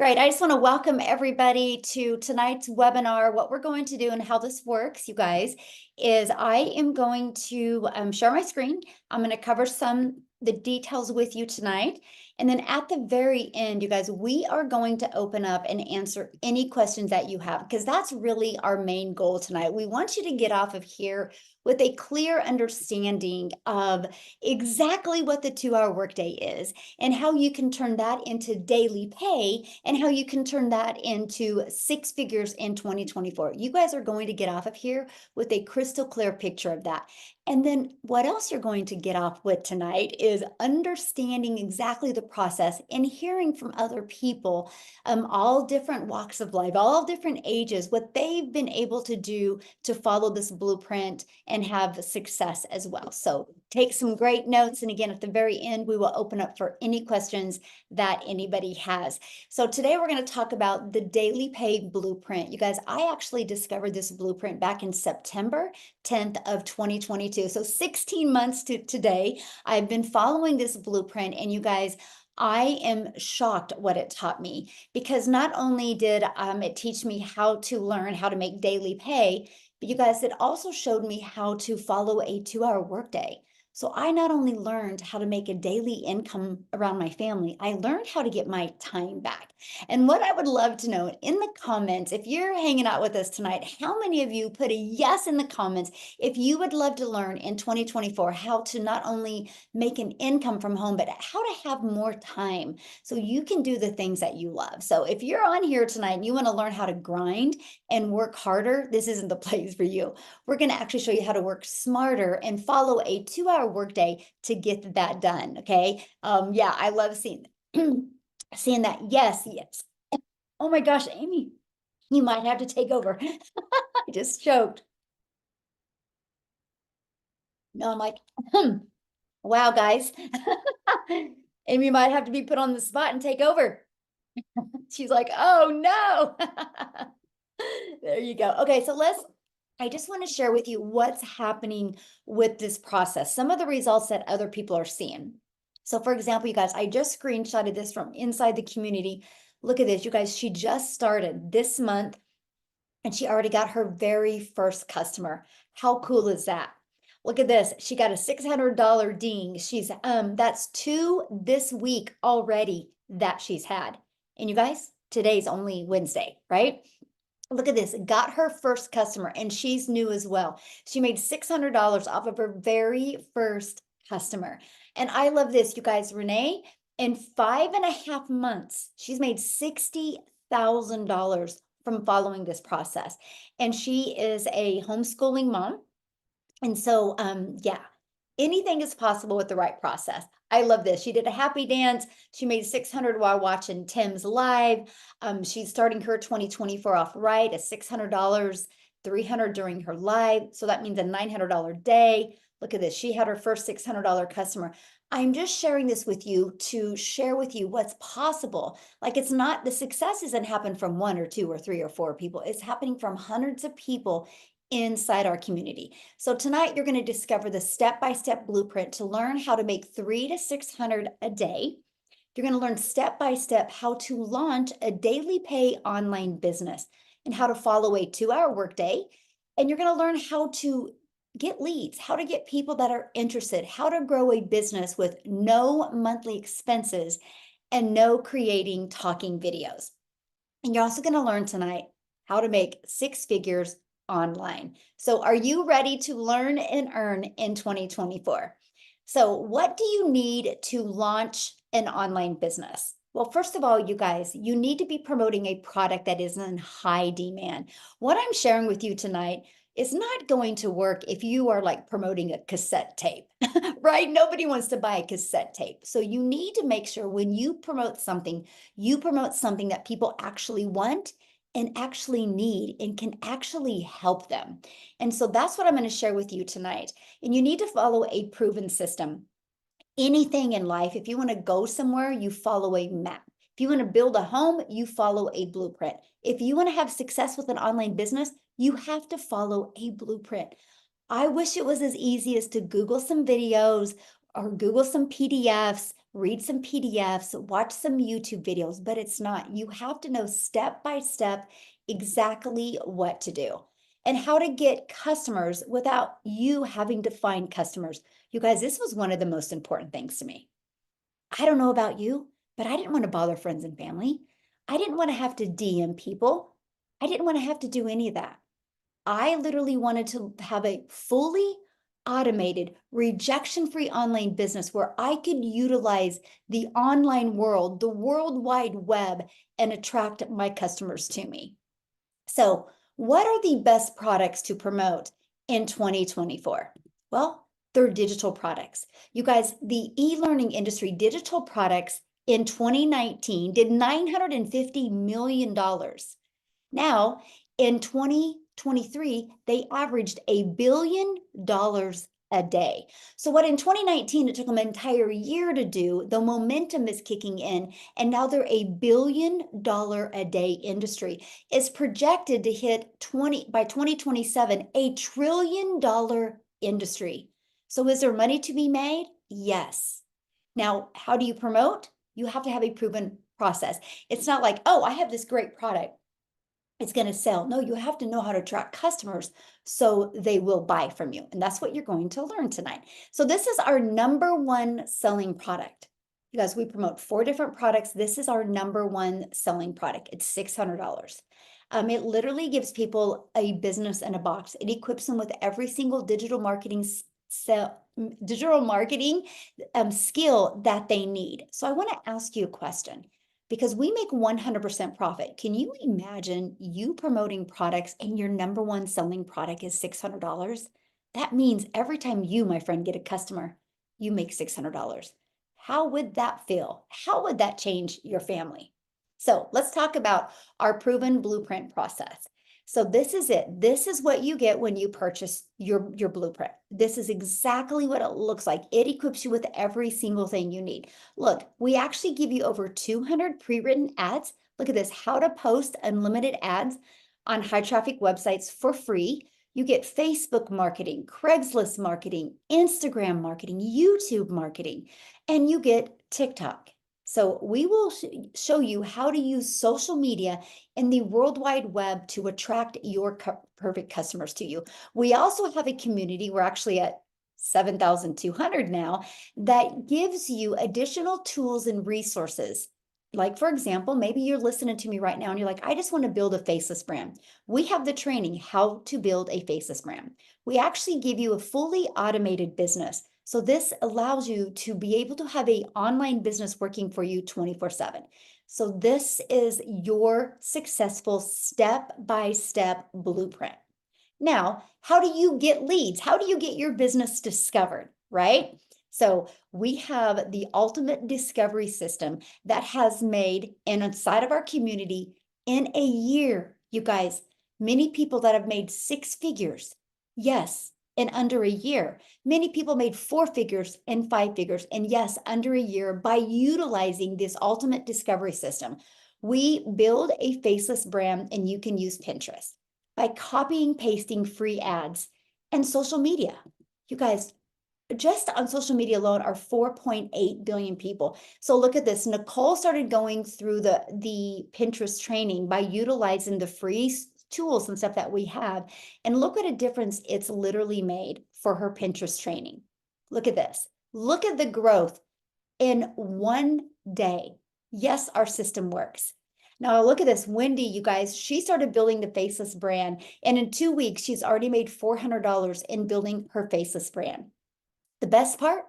Great. I just want to welcome everybody to tonight's webinar. What we're going to do and how this works, you guys, is I am going to share my screen. I'm going to cover the details with you tonight. And then at the very end, you guys, we are going to open up and answer any questions that you have, because that's really our main goal tonight. We want you to get off of here with a clear understanding of exactly what the 2-hour workday is and how you can turn that into daily pay and how you can turn that into 6 figures in 2024. You guys are going to get off of here with a crystal clear picture of that. And then what else you're going to get off with tonight is understanding exactly the process and hearing from other people, all different walks of life, all different ages, what they've been able to do to follow this blueprint and have success as well. So take some great notes. And again, at the very end, we will open up for any questions that anybody has. So today we're going to talk about the daily pay blueprint. You guys, I actually discovered this blueprint back in September 10th of 2022. So 16 months to today, I've been following this blueprint, and you guys, I am shocked what it taught me, because not only did it teach me how to learn how to make daily pay, but you guys, it also showed me how to follow a 2-hour workday. So I not only learned how to make a daily income around my family, I learned how to get my time back. And what I would love to know in the comments, if you're hanging out with us tonight, how many of you put a yes in the comments if you would love to learn in 2024 how to not only make an income from home, but how to have more time so you can do the things that you love. So if you're on here tonight and you want to learn how to grind and work harder, this isn't the place for you. We're going to actually show you how to work smarter and follow a 2-hour workday to get that done. Okay. Yeah, I love seeing seeing that. Yes, yes. Oh my gosh, Amy, you might have to take over. I just choked. No, I'm like, wow, guys. Amy might have to be put on the spot and take over. She's like, oh no. There you go. Okay, so I just want to share with you what's happening with this process, some of the results that other people are seeing. So for example, you guys, I just screenshotted this from inside the community. Look at this, you guys, she just started this month and she already got her very first customer. How cool is that? Look at this. She got a $600 ding. That's 2 this week already that she's had. And you guys, today's only Wednesday, right? Look at this, got her first customer, and she's new as well. She made $600 off of her very first customer. And I love this, you guys. Renee, in 5.5 months, she's made $60,000 from following this process. And she is a homeschooling mom. And so, yeah, anything is possible with the right process. I love this. She did a happy dance. She made 600 while watching Tim's live. She's starting her 2024 off right at $600, 300 during her live. So that means a $900 day. Look at this. She had her first $600 customer. I'm just sharing this with you to share with you what's possible. Like, it's not, the success doesn't happen from 1 or 2 or 3 or 4 people. It's happening from hundreds of people inside our community. So tonight you're going to discover the step-by-step blueprint to learn how to make 300 to 600 a day. You're going to learn step-by-step how to launch a daily pay online business and how to follow a 2-hour workday. And you're going to learn how to get leads, how to get people that are interested, how to grow a business with no monthly expenses and no creating talking videos. And you're also going to learn tonight how to make 6 figures online. So are you ready to learn and earn in 2024? So what do you need to launch an online business? Well, first of all, you guys, you need to be promoting a product that is in high demand. What I'm sharing with you tonight is not going to work if you are like promoting a cassette tape, right? Nobody wants to buy a cassette tape. So you need to make sure when you promote something that people actually want and actually need and can actually help them. And so that's what I'm going to share with you tonight. And you need to follow a proven system. Anything in life, if you want to go somewhere, you follow a map. If you want to build a home, you follow a blueprint. If you want to have success with an online business, you have to follow a blueprint. I wish it was as easy as to Google some videos or Google some PDFs, read some PDFs, watch some YouTube videos, but it's not. You have to know step by step exactly what to do and how to get customers without you having to find customers. You guys, this was one of the most important things to me. I don't know about you, but I didn't want to bother friends and family. I didn't want to have to DM people. I didn't want to have to do any of that. I literally wanted to have a fully automated, rejection-free online business where I could utilize the online world, the World Wide Web, and attract my customers to me. So, what are the best products to promote in 2024? Well, they're digital products. You guys, the e-learning industry, digital products in 2019 did $950 million. Now, in 2023, they averaged $1 billion a day. So what in 2019, it took them an entire year to do, the momentum is kicking in, and now they're $1 billion a day industry. It's projected to hit by 2027, $1 trillion industry. So is there money to be made? Yes. Now, how do you promote? You have to have a proven process. It's not like, oh, I have this great product, it's going to sell. No, you have to know how to attract customers so they will buy from you. And that's what you're going to learn tonight. So this is our number one selling product. You guys, we promote 4 different products. This is our number one selling product. It's $600. It literally gives people a business in a box. It equips them with every single digital marketing skill that they need. So I want to ask you a question. Because we make 100% profit. Can you imagine you promoting products and your number one selling product is $600? That means every time you, my friend, get a customer, you make $600. How would that feel? How would that change your family? So let's talk about our proven blueprint process. So this is it. This is what you get when you purchase your blueprint. This is exactly what it looks like. It equips you with every single thing you need. Look, we actually give you over 200 pre-written ads. Look at this, how to post unlimited ads on high traffic websites for free. You get Facebook marketing, Craigslist marketing, Instagram marketing, YouTube marketing, and you get TikTok. So we will show you how to use social media in the World Wide Web to attract your perfect customers to you. We also have a community, we're actually at 7,200 now, that gives you additional tools and resources. Like, for example, maybe you're listening to me right now and you're like, I just want to build a faceless brand. We have the training, how to build a faceless brand. We actually give you a fully automated business. So this allows you to be able to have an online business working for you 24/7. So this is your successful step-by-step blueprint. Now, how do you get leads? How do you get your business discovered, right? So we have the ultimate discovery system that has made inside of our community in a year, you guys, many people that have made 6 figures. Yes, in under a year. Many people made 4 figures and 5 figures, and yes, under a year by utilizing this ultimate discovery system. We build a faceless brand, and you can use Pinterest by copying, pasting free ads and social media. You guys, just on social media alone are 4.8 billion people. So look at this. Nicole started going through the Pinterest training by utilizing the free tools and stuff that we have. And look what a difference it's literally made for her Pinterest training. Look at this. Look at the growth in one day. Yes, our system works. Now look at this, Wendy, you guys, she started building the faceless brand, and in 2 weeks, she's already made $400 in building her faceless brand. The best part,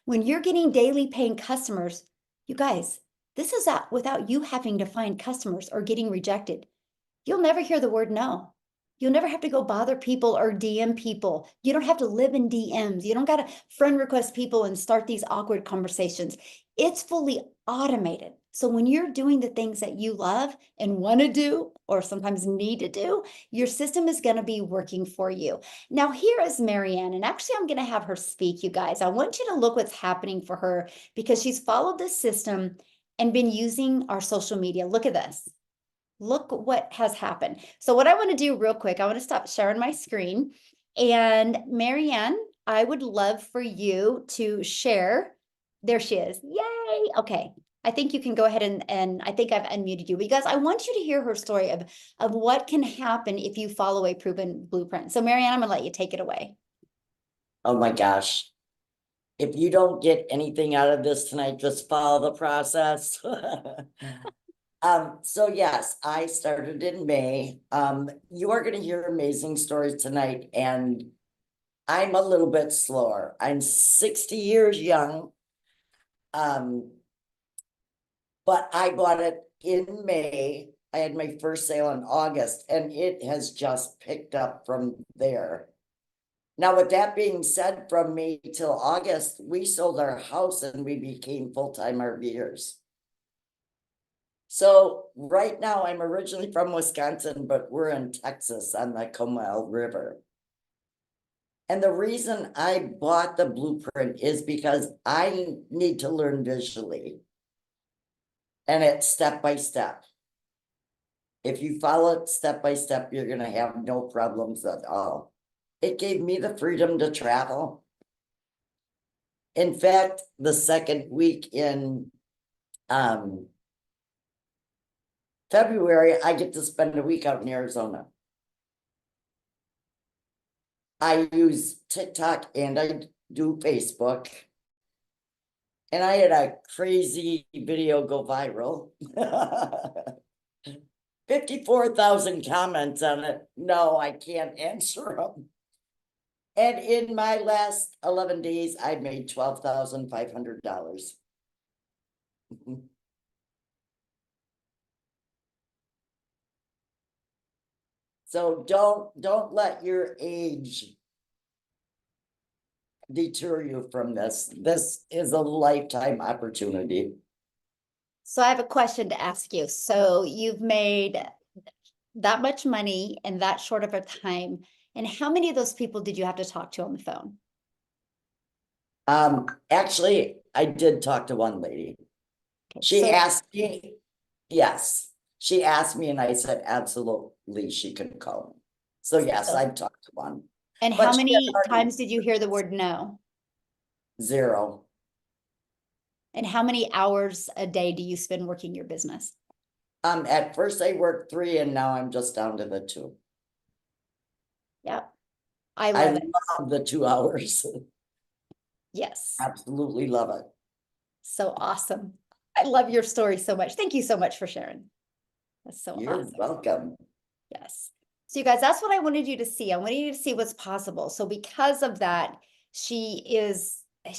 when you're getting daily paying customers, you guys, this is without you having to find customers or getting rejected. You'll never hear the word no. You'll never have to go bother people or DM people. You don't have to live in DMs. You don't got to friend request people and start these awkward conversations. It's fully automated. So when you're doing the things that you love and want to do, or sometimes need to do, your system is going to be working for you. Now, here is Marianne, and actually I'm going to have her speak, you guys. I want you to look what's happening for her because she's followed this system and been using our social media. Look at this. Look what has happened. So what I want to do real quick, I want to stop sharing my screen. And Marianne, I would love for you to share. There she is. Yay. Okay. I think you can go ahead and I think I've unmuted you because I want you to hear her story of what can happen if you follow a proven blueprint. So Marianne, I'm gonna let you take it away. Oh my gosh. If you don't get anything out of this tonight, just follow the process. So yes, I started in May. You are gonna hear amazing stories tonight, and I'm a little bit slower. I'm 60 years young. But I bought it in May. I had my first sale in August, and it has just picked up from there. Now, with that being said, from May till August, we sold our house and we became full-time RVers. So right now, I'm originally from Wisconsin, but we're in Texas on the Comal River. And the reason I bought the blueprint is because I need to learn visually. And it's step by step. If you follow it step by step, you're gonna have no problems at all. It gave me the freedom to travel. In fact, the second week in February, I get to spend a week out in Arizona. I use TikTok and I do Facebook. And I had a crazy video go viral. 54,000 comments on it. No, I can't answer them. And in my last 11 days, I made $12,500. So don't let your age deter you from this. This is a lifetime opportunity. So I have a question to ask you. So you've made that much money in that short of a time. And how many of those people did you have to talk to on the phone? Actually, I did talk to one lady. Okay, She asked me, yes, she asked me and I said, absolutely, she could call me. So yes, I've talked to one. And But how many times did you hear the word no? 0. And how many hours a day do you spend working your business? At first I worked 3 and now I'm just down to the 2. Yep. I love it. love the 2 hours. Yes. Absolutely love it. So awesome. I love your story so much. Thank you so much for sharing. That's so You're awesome. welcome. Yes. So you guys, that's what I wanted you to see. I wanted you to see what's possible. So because of that, she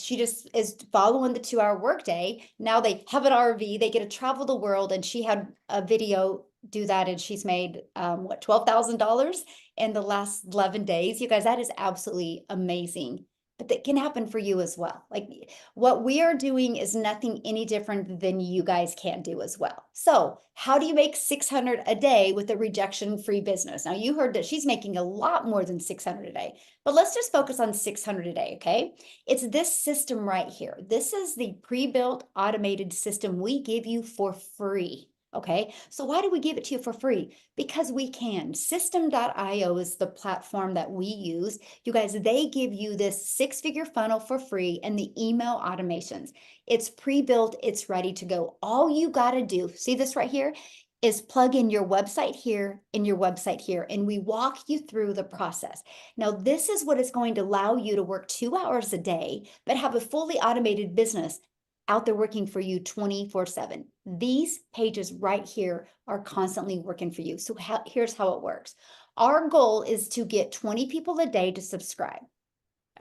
just is following the 2-hour workday. Now they have an RV, they get to travel the world, and she had a video do that, and she's made what, $12,000 in the last 11 days. You guys, that is absolutely amazing. But that can happen for you as well. Like what we are doing is nothing any different than you guys can do as well. So how do you make 600 a day with a rejection-free business? Now you heard that she's making a lot more than 600 a day, but let's just focus on 600 a day, okay? It's this system right here. This is the pre-built automated system we give you for free. Okay, so why do we give it to you for free? Because we can. System.io is the platform that we use. You guys, they give you this 6-figure funnel for free and the email automations. It's pre-built, it's ready to go. All you got to do, see this right here, is plug in your website here and your website here, and we walk you through the process. Now, this is what is going to allow you to work 2 hours a day, but have a fully automated business out there working for you 24/7. These pages right here are constantly working for you. So here's how it works. Our goal is to get 20 people a day to subscribe.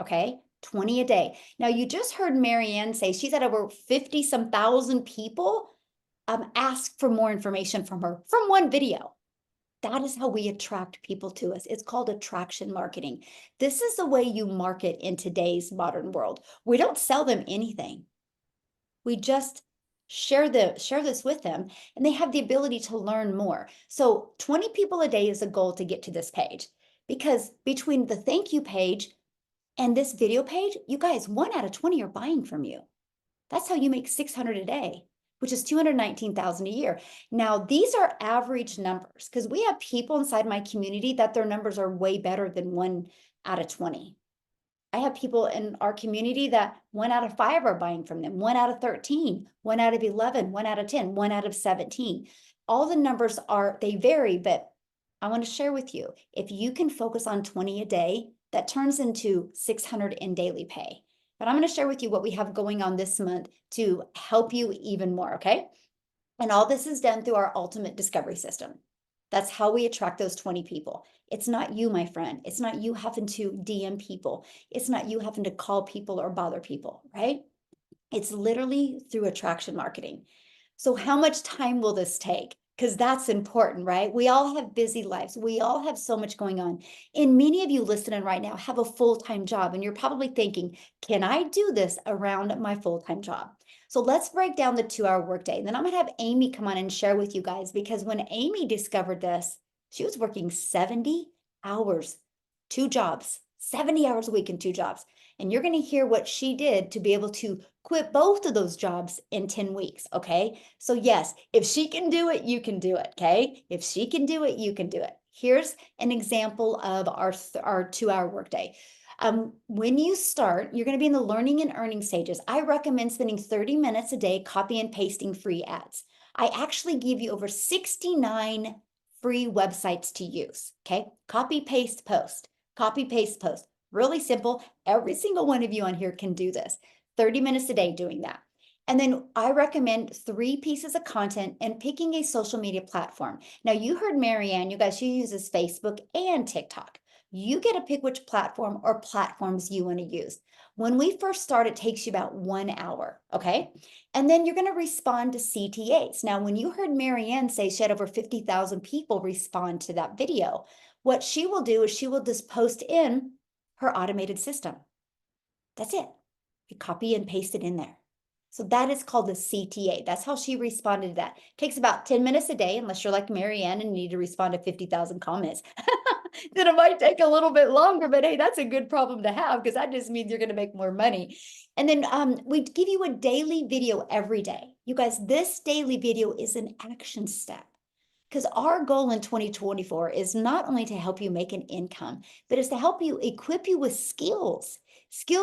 Okay, 20 a day. Now you just heard Marianne say she's had over 50 some thousand people ask for more information from her from one video. That is how we attract people to us. It's called attraction marketing. This is the way you market in today's modern world. We don't sell them anything. We just share this with them, and they have the ability to learn more. So 20 people a day is a goal to get to this page, because between the thank you page and this video page, you guys, 1 out of 20 are buying from you. That's how you make 600 a day, which is 219,000 a year. Now, these are average numbers, because we have people inside my community that their numbers are way better than 1 out of 20. I have people in our community that 1 out of 5 are buying from them, 1 out of 13, 1 out of 11, 1 out of 10, 1 out of 17. All the numbers they vary, but I want to share with you, if you can focus on 20 a day, that turns into 600 in daily pay. But I'm going to share with you what we have going on this month to help you even more, okay? And all this is done through our ultimate discovery system. That's how we attract those 20 people. It's not you, my friend. It's not you having to DM people. It's not you having to call people or bother people, right? It's literally through attraction marketing. So how much time will this take? Because that's important, right? We all have busy lives. We all have so much going on. And many of you listening right now have a full-time job, and you're probably thinking, can I do this around my full-time job? So let's break down the 2-hour workday. And then I'm going to have Amy come on and share with you guys, because when Amy discovered this, she was working 70 hours, 2 jobs, 70 hours a week in 2 jobs. And you're going to hear what she did to be able to quit both of those jobs in 10 weeks. Okay. So yes, if she can do it, you can do it. Okay. If she can do it, you can do it. Here's an example of our 2-hour workday. When you start, you're going to be in the learning and earning stages. I recommend spending 30 minutes a day copy and pasting free ads. I actually give you over 69 free websites to use. Okay. Copy, paste, post. Copy, paste, post. Really simple. Every single one of you on here can do this. 30 minutes a day doing that. And then I recommend 3 pieces of content and picking a social media platform. Now, you heard Marianne, you guys, she uses Facebook and TikTok. You get to pick which platform or platforms you want to use. When we first start, it takes you about 1 hour, okay? And then you're going to respond to CTAs. Now, when you heard Marianne say she had over 50,000 people respond to that video, what she will do is she will just post in her automated system. That's it. You copy and paste it in there. So that is called the CTA. That's how she responded to that. It takes about 10 minutes a day, unless you're like Marianne and need to respond to 50,000 comments. Then it might take a little bit longer, but hey, that's a good problem to have, because that just means you're going to make more money. And then we give you a daily video every day. You guys, this daily video is an action step. Because our goal in 2024 is not only to help you make an income, but is to help you equip you with skills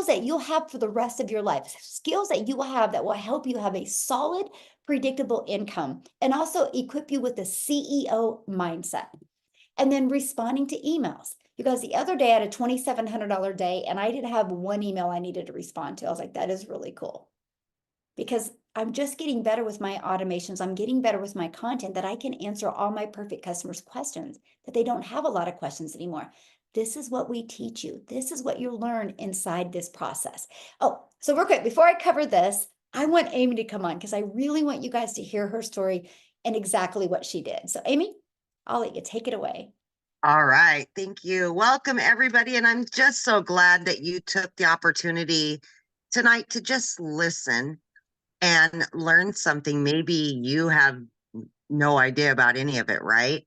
that you'll have for the rest of your life, skills that you will have that will help you have a solid, predictable income, and also equip you with a CEO mindset. And then responding to emails. You guys, the other day I had a $2,700 day, and I did have 1 email I needed to respond to. I was like, that is really cool. Because I'm just getting better with my automations. I'm getting better with my content, that I can answer all my perfect customers' questions, that they don't have a lot of questions anymore. This is what we teach you. This is what you'll learn inside this process. Oh, so real quick, before I cover this, I want Amy to come on, because I really want you guys to hear her story and exactly what she did. So Amy, I'll let you take it away. All right. Thank you. Welcome, everybody. And I'm just so glad that you took the opportunity tonight to just listen and learn something. Maybe you have no idea about any of it, right?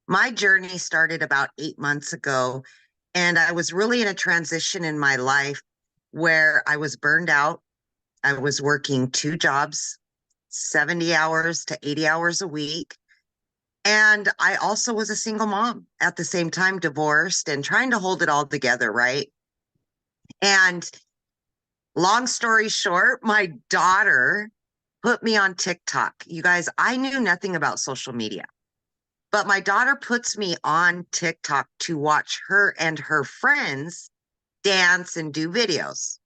My journey started about 8 months ago, and I was really in a transition in my life where I was burned out. I was working 2 jobs, 70 hours to 80 hours a week. And I also was a single mom at the same time, divorced and trying to hold it all together, right? And long story short, my daughter put me on TikTok. You guys, I knew nothing about social media, but my daughter puts me on TikTok to watch her and her friends dance and do videos.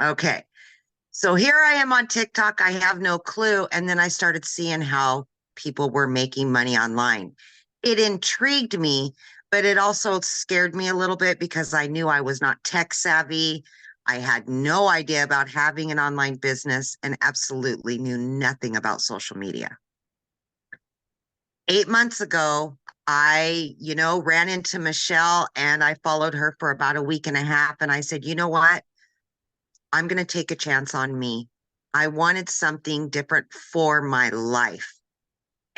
Okay. So here I am on TikTok. I have no clue. And then I started seeing how people were making money online. It intrigued me, but it also scared me a little bit because I knew I was not tech savvy. I had no idea about having an online business and absolutely knew nothing about social media. 8 months ago, I, ran into Michelle and I followed her for about a week and a half. And I said, you know what? I'm going to take a chance on me. I wanted something different for my life.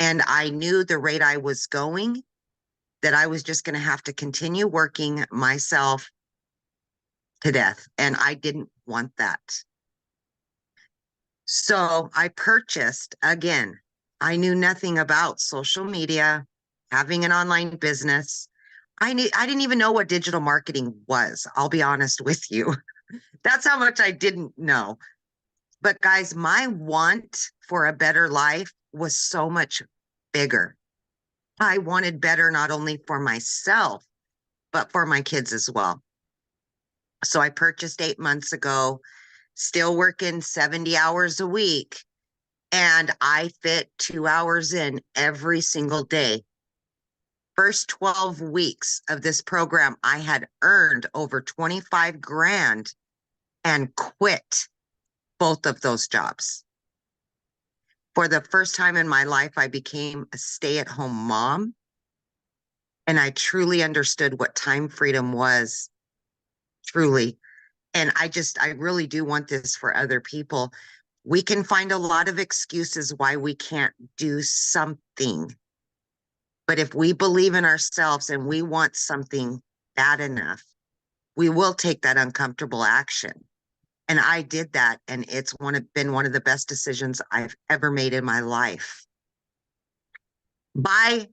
And I knew the rate I was going, that I was just going to have to continue working myself to death. And I didn't want that. So I purchased, again, I knew nothing about social media, having an online business. I didn't even know what digital marketing was. I'll be honest with you. That's how much I didn't know. But guys, my want for a better life was so much bigger. I wanted better not only for myself, but for my kids as well. So I purchased 8 months ago, still working 70 hours a week, and I fit 2 hours in every single day. First 12 weeks of this program, I had earned over 25 grand and quit both of those jobs. For the first time in my life, I became a stay-at-home mom, and I truly understood what time freedom was, truly. And I really do want this for other people. We can find a lot of excuses why we can't do something. But if we believe in ourselves and we want something bad enough, we will take that uncomfortable action. And I did that, and it's been one of the best decisions I've ever made in my life. By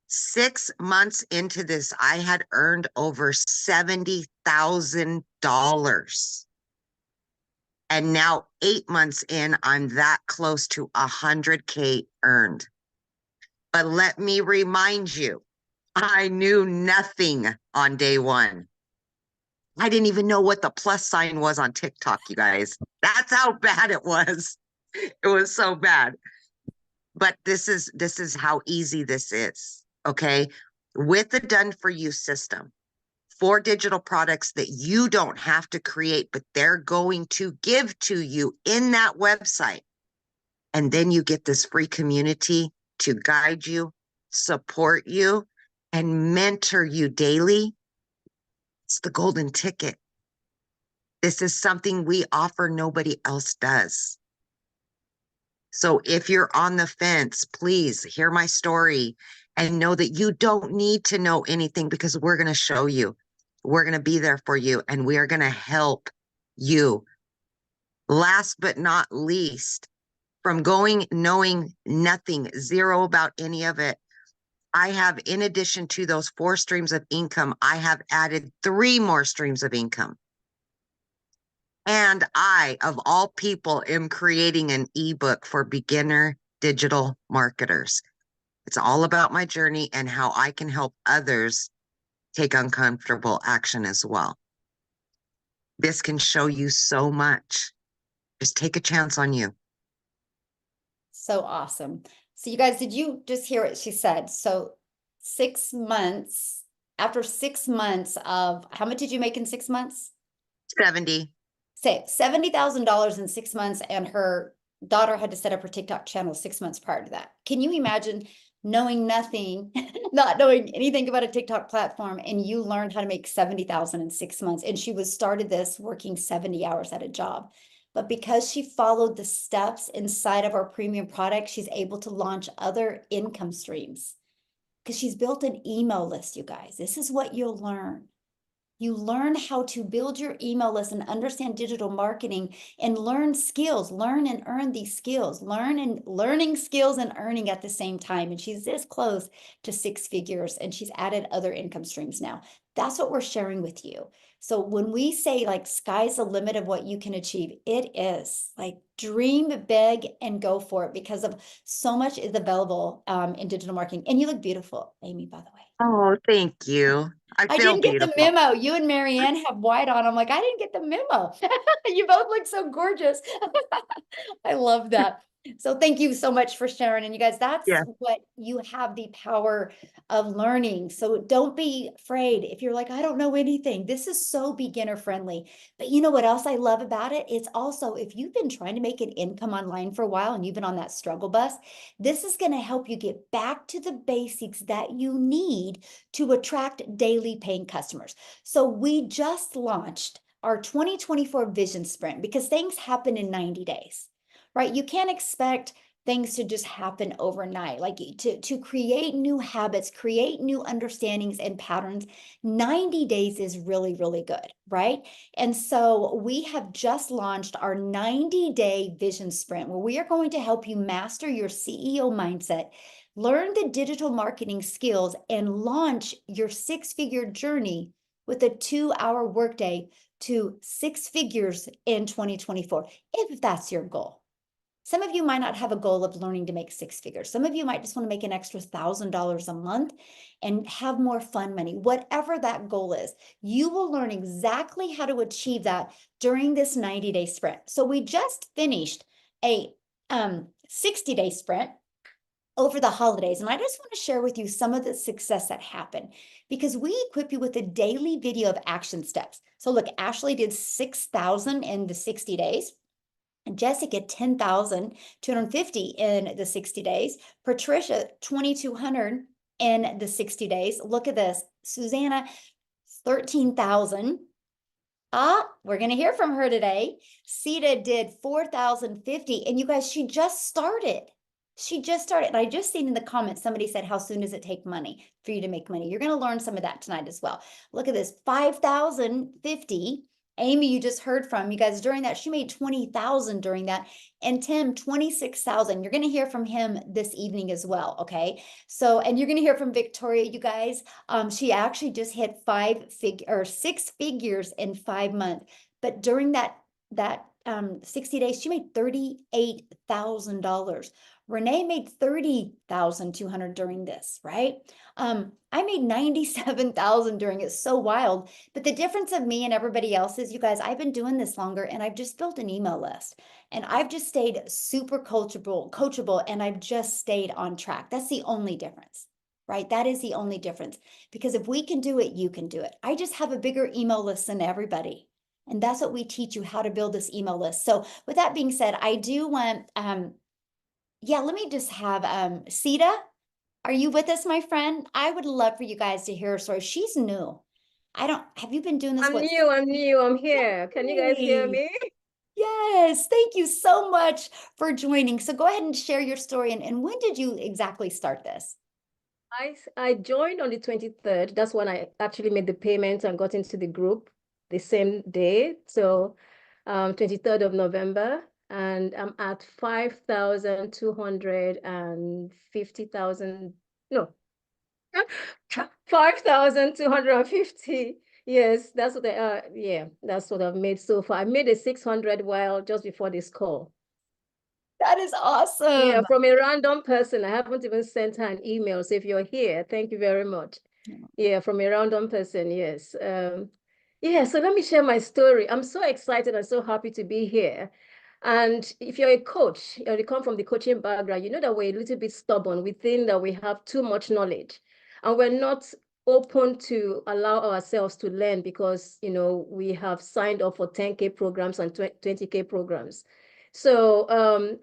6 months into this, I had earned over $70,000. And now 8 months in, I'm that close to 100K earned. But let me remind you, I knew nothing on day one. I didn't even know what the plus sign was on TikTok, you guys. That's how bad it was. It was so bad. But this is how easy this is, okay? With the done for you system, 4 digital products that you don't have to create, but they're going to give to you in that website. And then you get this free community to guide you, support you, and mentor you daily. It's the golden ticket. This is something we offer, nobody else does. So if you're on the fence, please hear my story and know that you don't need to know anything, because we're going to show you. We're going to be there for you, and we are going to help you. Last but not least, from knowing nothing, zero about any of it, I have, in addition to those 4 streams of income, I have added 3 more streams of income. And I, of all people, am creating an ebook for beginner digital marketers. It's all about my journey and how I can help others take uncomfortable action as well. This can show you so much. Just take a chance on you. So awesome. So you guys, did you just hear what she said? So 6 months, after 6 months of, how much did you make in 6 months? 70. Say $70,000 in 6 months, and her daughter had to set up her TikTok channel 6 months prior to that. Can you imagine knowing nothing, not knowing anything about a TikTok platform, and you learned how to make 70,000 in 6 months? And she started this working 70 hours at a job. But because she followed the steps inside of our premium product, she's able to launch other income streams because she's built an email list, you guys. This is what you'll learn. You learn how to build your email list and understand digital marketing and learn skills, learn and earn these skills, learning skills and earning at the same time. And she's this close to 6 figures, and she's added other income streams now. That's what we're sharing with you. So when we say like sky's the limit of what you can achieve, it is like dream big and go for it, because of so much is available in digital marketing. And you look beautiful, Amy, by the way. Oh, thank you. I I feel didn't get the beautiful. memo. You and Marianne have white on. I'm like, I didn't get the memo. You both look so gorgeous. I love that. So thank you so much for sharing. And you guys, that's Yeah. what you have, the power of learning. So don't be afraid if you're like, I don't know anything. This is so beginner friendly. But you know what else I love about it? It's also, if you've been trying to make an income online for a while and you've been on that struggle bus, this is going to help you get back to the basics that you need to attract daily paying customers. So we just launched our 2024 vision sprint, because things happen in 90 days. Right? You can't expect things to just happen overnight. Like to create new habits, create new understandings and patterns, 90 days is really, really good, right? And so we have just launched our 90-day vision sprint, where we are going to help you master your CEO mindset, Learn the digital marketing skills and launch your six-figure journey with a 2-hour workday to 6 figures in 2024, if that's your goal. Some of you might not have a goal of learning to make 6 figures. Some of you might just want to make an extra $1,000 a month and have more fun money. Whatever that goal is, you will learn exactly how to achieve that during this 90-day sprint. So we just finished a 60-day sprint over the holidays. And I just want to share with you some of the success that happened because we equip you with a daily video of action steps. So look, Ashley did 6,000 in the 60 days. And Jessica, 10,250 in the 60 days. Patricia, 2,200 in the 60 days. Look at this. Susanna, 13,000. We're going to hear from her today. Sita did 4,050. And you guys, she just started. She just started. And I just seen in the comments, somebody said, how soon does it take money for you to make money? You're going to learn some of that tonight as well. Look at this, 5,050. Amy, you just heard from, you guys, during that, she made 20,000 during that. And Tim, 26,000. You're going to hear from him this evening as well, okay? So, and you're going to hear from Victoria, you guys. She actually just hit 6 figures in 5 months. But during that 60 days, she made $38,000. Renee made 30,200 during this, right? I made 97,000 during it. So wild. But the difference of me and everybody else is, you guys, I've been doing this longer and I've just built an email list and I've just stayed super coachable, and I've just stayed on track. That's the only difference, right? That is the only difference, because if we can do it, you can do it. I just have a bigger email list than everybody. And that's what we teach you, how to build this email list. So with that being said, I do want, yeah, let me just have Sita. Are you with us, my friend? I would love for you guys to hear her story. She's new. Have you been doing this? I'm new, I'm here. Can you guys hear me? Yes, thank you so much for joining. So go ahead and share your story. And when did you exactly start this? I joined on the 23rd. That's when I actually made the payment and got into the group the same day. So 23rd of November. And I'm at 5,250,000. No, 5,250. Yes, that's what that's what I've made so far. I made a 600 while just before this call. That is awesome. Yeah, from a random person. I haven't even sent her an email. So if you're here, thank you very much. Yeah, from a random person, yes. Yeah, so let me share my story. I'm so excited and so happy to be here. And if you're a coach, or you come from the coaching background, you know that we're a little bit stubborn. We think that we have too much knowledge and we're not open to allow ourselves to learn because, you know, we have signed up for 10K programs and 20K programs. So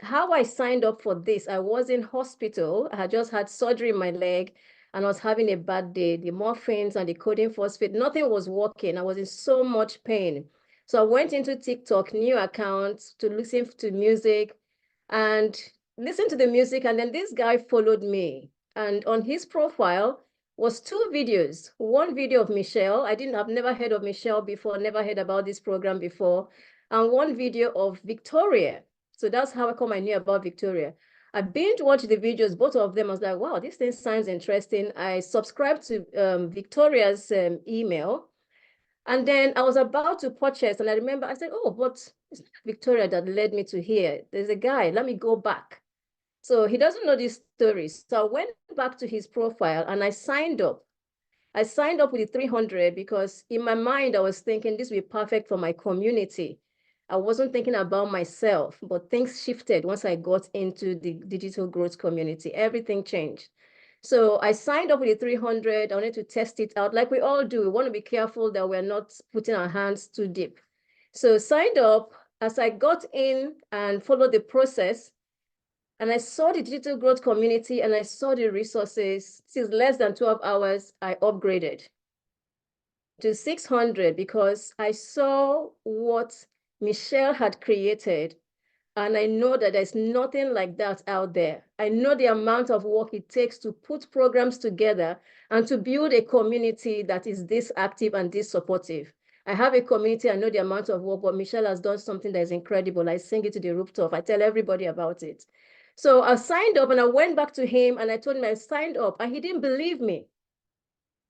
how I signed up for this, I was in hospital. I had just had surgery in my leg and I was having a bad day. The morphines and the codeine phosphate, nothing was working. I was in so much pain. So I went into TikTok, new accounts to listen to music and listen to the music. And then this guy followed me. And on his profile was 2 videos. One video of Michelle. I've never heard of Michelle before, never heard about this program before. And one video of Victoria. So that's how I knew about Victoria. I binge watched the videos, both of them. I was like, wow, this thing sounds interesting. I subscribed to Victoria's email. And then I was about to purchase, and I remember I said, oh, but it's not Victoria that led me to here. There's a guy, let me go back. So he doesn't know these stories. So I went back to his profile and I signed up. I signed up with the 300 because in my mind, I was thinking this would be perfect for my community. I wasn't thinking about myself, but things shifted once I got into the digital growth community. Everything changed. So I signed up with the 300. I wanted to test it out like we all do. We want to be careful that we're not putting our hands too deep. So signed up. As I got in and followed the process, and I saw the digital growth community and I saw the resources. Since less than 12 hours, I upgraded to 600 because I saw what Michelle had created. And I know that there's nothing like that out there. I know the amount of work it takes to put programs together and to build a community that is this active and this supportive. I have a community, I know the amount of work, but Michelle has done something that is incredible. I sing it to the rooftop. I tell everybody about it. So I signed up and I went back to him and I told him I signed up and he didn't believe me.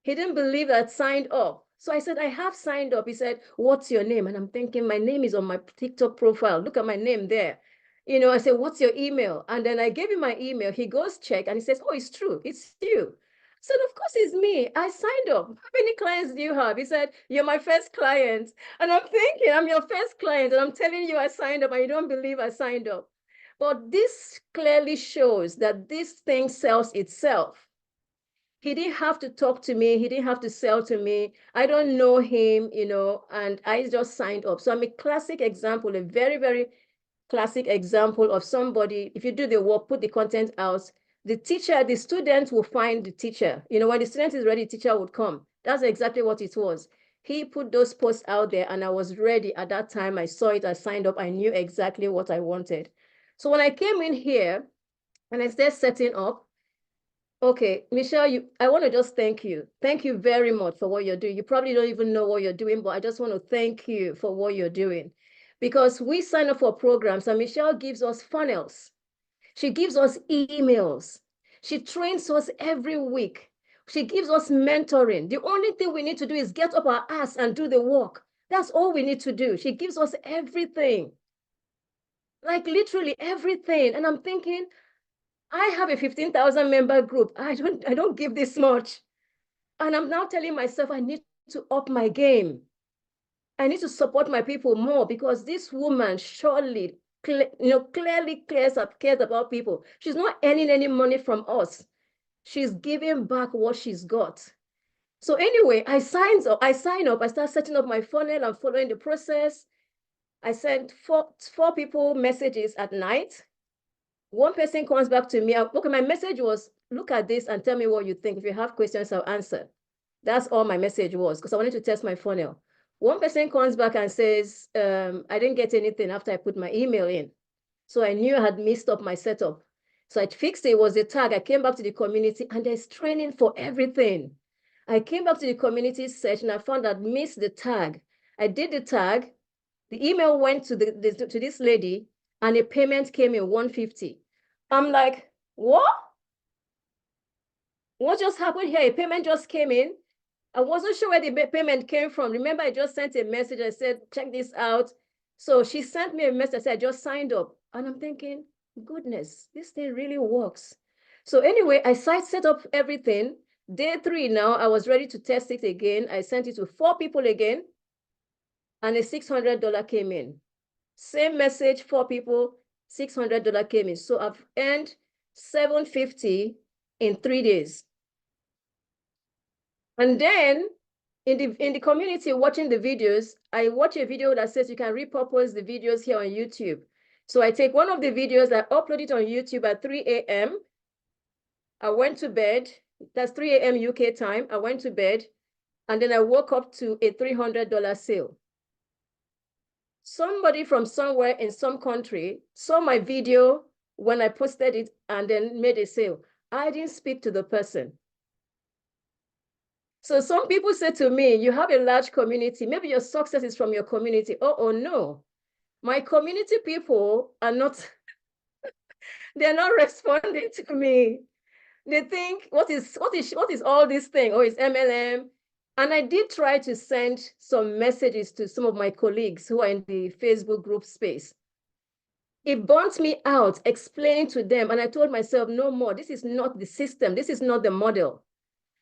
He didn't believe that I signed up. So I said, I have signed up. He said, what's your name? And I'm thinking, my name is on my TikTok profile. Look at my name there. You know, I said, what's your email? And then I gave him my email. He goes check and he says, oh, it's true. It's you. I said, of course it's me. I signed up. How many clients do you have? He said, you're my first client. And I'm thinking, I'm your first client. And I'm telling you I signed up and you don't believe I signed up. But this clearly shows that this thing sells itself. He didn't have to talk to me. He didn't have to sell to me. I don't know him, you know, and I just signed up. So I'm a classic example, a very, very classic example of somebody. If you do the work, put the content out, the teacher, the student will find the teacher. You know, when the student is ready, the teacher would come. That's exactly what it was. He put those posts out there and I was ready at that time. I saw it, I signed up, I knew exactly what I wanted. So when I came in here and I started setting up, okay, Michelle, I want to just thank you. Thank you very much for what you're doing. You probably don't even know what you're doing, but I just want to thank you for what you're doing. Because we sign up for programs and Michelle gives us funnels. She gives us emails. She trains us every week. She gives us mentoring. The only thing we need to do is get up our ass and do the work. That's all we need to do. She gives us everything. Like literally everything. And I'm thinking, I have a 15,000 member group. I don't give this much. And I'm now telling myself I need to up my game. I need to support my people more because this woman surely, clearly cares about people. She's not earning any money from us. She's giving back what she's got. So anyway, I sign up, I start setting up my funnel and following the process. I sent four people messages at night. One person comes back to me. Okay, my message was, look at this and tell me what you think. If you have questions, I'll answer. That's all my message was because I wanted to test my funnel. One person comes back and says, I didn't get anything after I put my email in. So I knew I had messed up my setup. So I fixed it. It was a tag. I came back to the community and there's training for everything. I came back to the community section. I found I'd missed the tag. I did the tag. The email went to to this lady and a payment came in 150. I'm like, what? What just happened here? A payment just came in. I wasn't sure where the payment came from. Remember, I just sent a message. I said, check this out. So she sent me a message. I said, I just signed up. And I'm thinking, goodness, this thing really works. So anyway, I set up everything. Day 3 now, I was ready to test it again. I sent it to 4 people again. And a $600 came in. Same message, 4 people, $600 came in. So I've earned $750 in 3 days. And then in the community watching the videos, I watch a video that says you can repurpose the videos here on YouTube. So I take one of the videos, I upload it on YouTube at 3 a.m. I went to bed. That's 3 a.m. UK time. I went to bed and then I woke up to a $300 sale. Somebody from somewhere in some country saw my video when I posted it and then made a sale. I didn't speak to the person. So some people say to me, you have a large community. Maybe your success is from your community. Oh no. My community people are not, they're not responding to me. They think, what is all this thing? Oh, it's MLM. And I did try to send some messages to some of my colleagues who are in the Facebook group space. It burnt me out explaining to them. And I told myself, no more. This is not the system. This is not the model.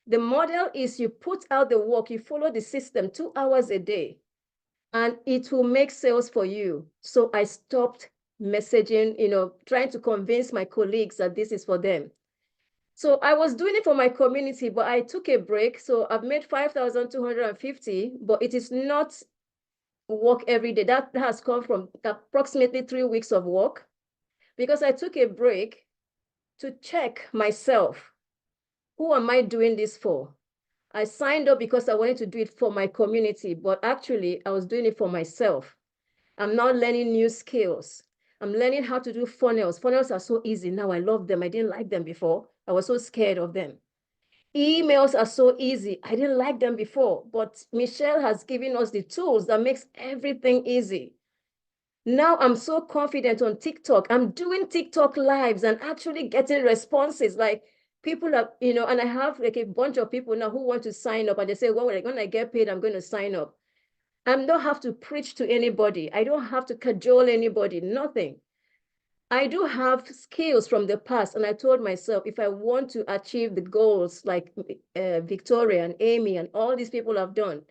The model is you put out the work, you follow the system 2 hours a day, and it will make sales for you. So I stopped messaging, trying to convince my colleagues that this is for them. So I was doing it for my community, but I took a break. So I've made 5,250, but it is not work every day. That has come from approximately 3 weeks of work because I took a break to check myself. Who am I doing this for? I signed up because I wanted to do it for my community, but actually I was doing it for myself. I'm now learning new skills. I'm learning how to do funnels. Funnels are so easy now. I love them. I didn't like them before. I was so scared of them. Emails are so easy. I didn't like them before, but Michelle has given us the tools that makes everything easy. Now I'm so confident on TikTok. I'm doing TikTok lives and actually getting responses. Like people are, and I have like a bunch of people now who want to sign up and they say, well, when I get paid, I'm going to sign up. I don't have to preach to anybody. I don't have to cajole anybody, nothing. I do have skills from the past. And I told myself, if I want to achieve the goals like Victoria and Amy and all these people have done,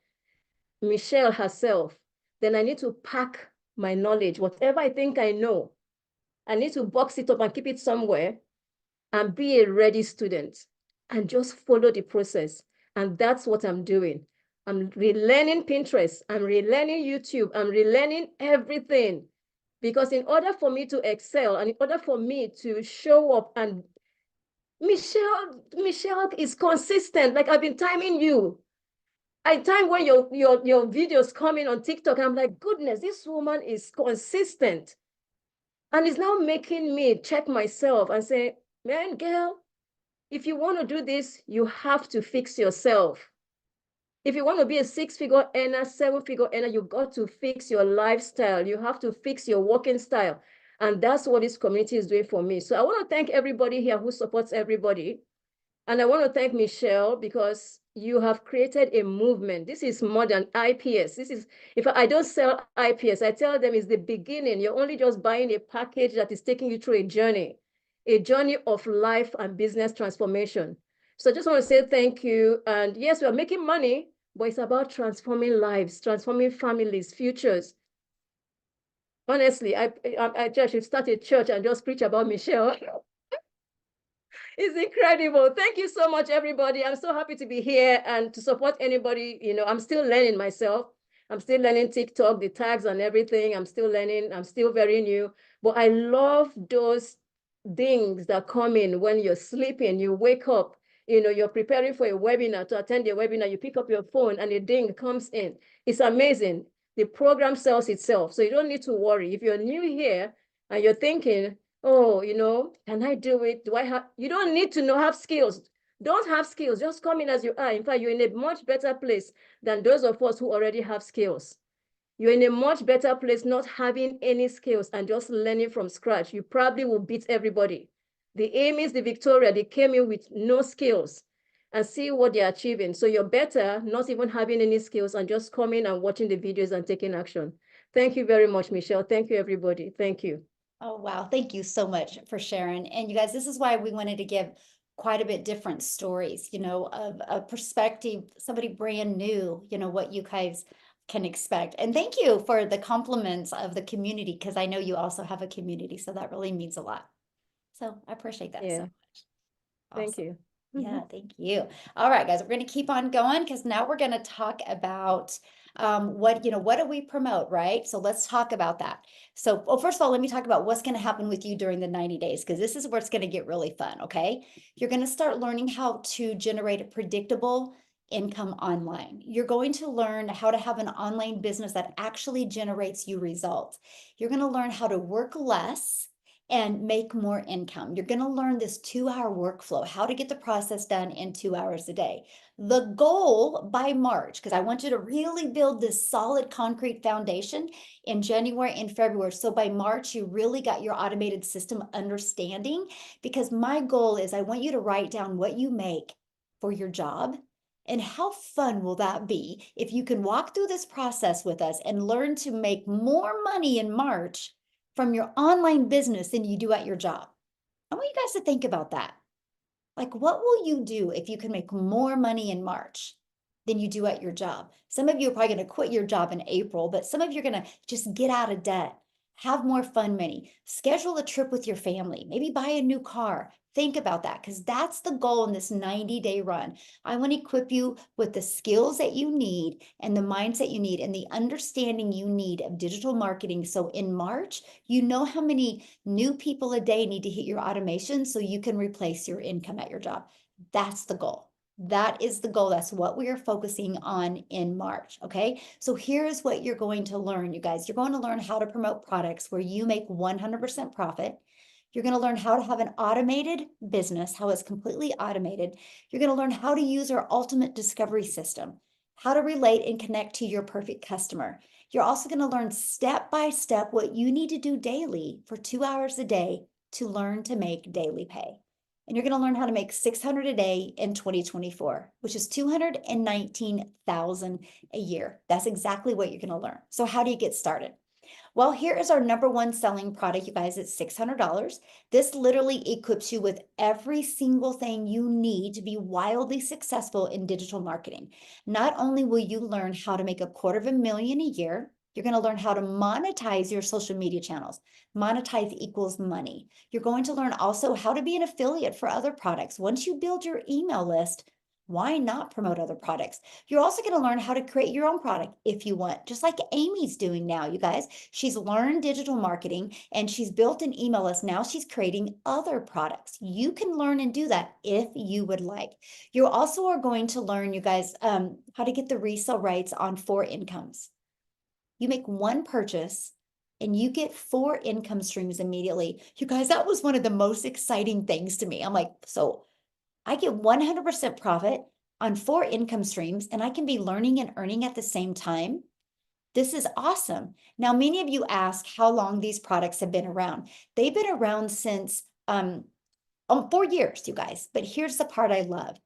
Michelle herself, then I need to pack my knowledge, whatever I think I know. I need to box it up and keep it somewhere and be a ready student and just follow the process. And that's what I'm doing. I'm relearning Pinterest. I'm relearning YouTube. I'm relearning everything. Because in order for me to excel and in order for me to show up, and Michelle is consistent. Like I've been timing you. I time when your videos coming on TikTok, I'm like, goodness, this woman is consistent. And it's now making me check myself and say, man, girl, if you want to do this, you have to fix yourself. If you want to be a 6-figure earner, 7-figure earner, you got to fix your lifestyle. You have to fix your working style. And that's what this community is doing for me. So I want to thank everybody here who supports everybody. And I want to thank Michelle because you have created a movement. This is more than IPS. This is, if I don't sell IPS, I tell them it's the beginning. You're only just buying a package that is taking you through a journey of life and business transformation. So I just want to say thank you. And yes, we are making money, but it's about transforming lives, transforming families, futures. Honestly, I just should start a church and just preach about Michelle. It's incredible. Thank you so much, everybody. I'm so happy to be here and to support anybody. I'm still learning myself. I'm still learning TikTok, the tags and everything. I'm still learning. I'm still very new. But I love those dings that come in when you're sleeping. You wake up, you're preparing for a webinar, to attend a webinar. You pick up your phone and a ding comes in. It's amazing. The program sells itself. So you don't need to worry. If you're new here and you're thinking, oh, can I do it? Do I have, you don't need to have skills. Don't have skills, just come in as you are. In fact, you're in a much better place than those of us who already have skills. You're in a much better place not having any skills and just learning from scratch. You probably will beat everybody. The Amy's, the Victoria, they came in with no skills and see what they're achieving. So you're better not even having any skills and just coming and watching the videos and taking action. Thank you very much, Michelle. Thank you, everybody. Thank you. Oh, wow. Thank you so much for sharing. And you guys, this is why we wanted to give quite a bit different stories, of a perspective, somebody brand new, what you guys can expect. And thank you for the compliments of the community, because I know you also have a community. So that really means a lot. So I appreciate that so much. Thank you. Yeah, thank you. All right, guys, we're going to keep on going because now we're going to talk about what do we promote, right? So let's talk about that. So, well, first of all, let me talk about what's going to happen with you during the 90 days, because this is where it's going to get really fun, okay? You're going to start learning how to generate a predictable income online. You're going to learn how to have an online business that actually generates you results. You're going to learn how to work less and make more income. You're going to learn this 2-hour workflow, how to get the process done in 2 hours a day. The goal by March, because I want you to really build this solid concrete foundation in January and February. So by March, you really got your automated system understanding, because my goal is I want you to write down what you make for your job. And how fun will that be if you can walk through this process with us and learn to make more money in March from your online business than you do at your job? I want you guys to think about that. Like, what will you do if you can make more money in March than you do at your job? Some of you are probably going to quit your job in April, but some of you are going to just get out of debt, have more fun money, schedule a trip with your family, maybe buy a new car. Think about that, because that's the goal in this 90-day run. I want to equip you with the skills that you need and the mindset you need and the understanding you need of digital marketing. So in March, you know how many new people a day need to hit your automation so you can replace your income at your job. That's the goal. That is the goal. That's what we are focusing on in March. Okay. So here's what you're going to learn, you guys. You're going to learn how to promote products where you make 100% profit. You're going to learn how to have an automated business, how it's completely automated. You're going to learn how to use our ultimate discovery system, how to relate and connect to your perfect customer. You're also going to learn step by step what you need to do daily for 2 hours a day to learn to make daily pay. And you're going to learn how to make $600 a day in 2024, which is $219,000 a year. That's exactly what you're going to learn. So how do you get started? Well, here is our #1 selling product, you guys. It's $600. This literally equips you with every single thing you need to be wildly successful in digital marketing. Not only will you learn how to make $250,000 a year, you're going to learn how to monetize your social media channels. Monetize equals money. You're going to learn also how to be an affiliate for other products. Once you build your email list, why not promote other products? You're also going to learn how to create your own product if you want, just like Amy's doing now, you guys. She's learned digital marketing and she's built an email list. Now she's creating other products. You can learn and do that if you would like. You also are going to learn, you guys, how to get the resale rights on 4 incomes. You make 1 purchase and you get 4 income streams immediately. You guys, that was one of the most exciting things to me. I'm like, so I get 100% profit on 4 income streams and I can be learning and earning at the same time. This is awesome. Now, many of you ask how long these products have been around. They've been around since 4 years, you guys. But here's the part I love.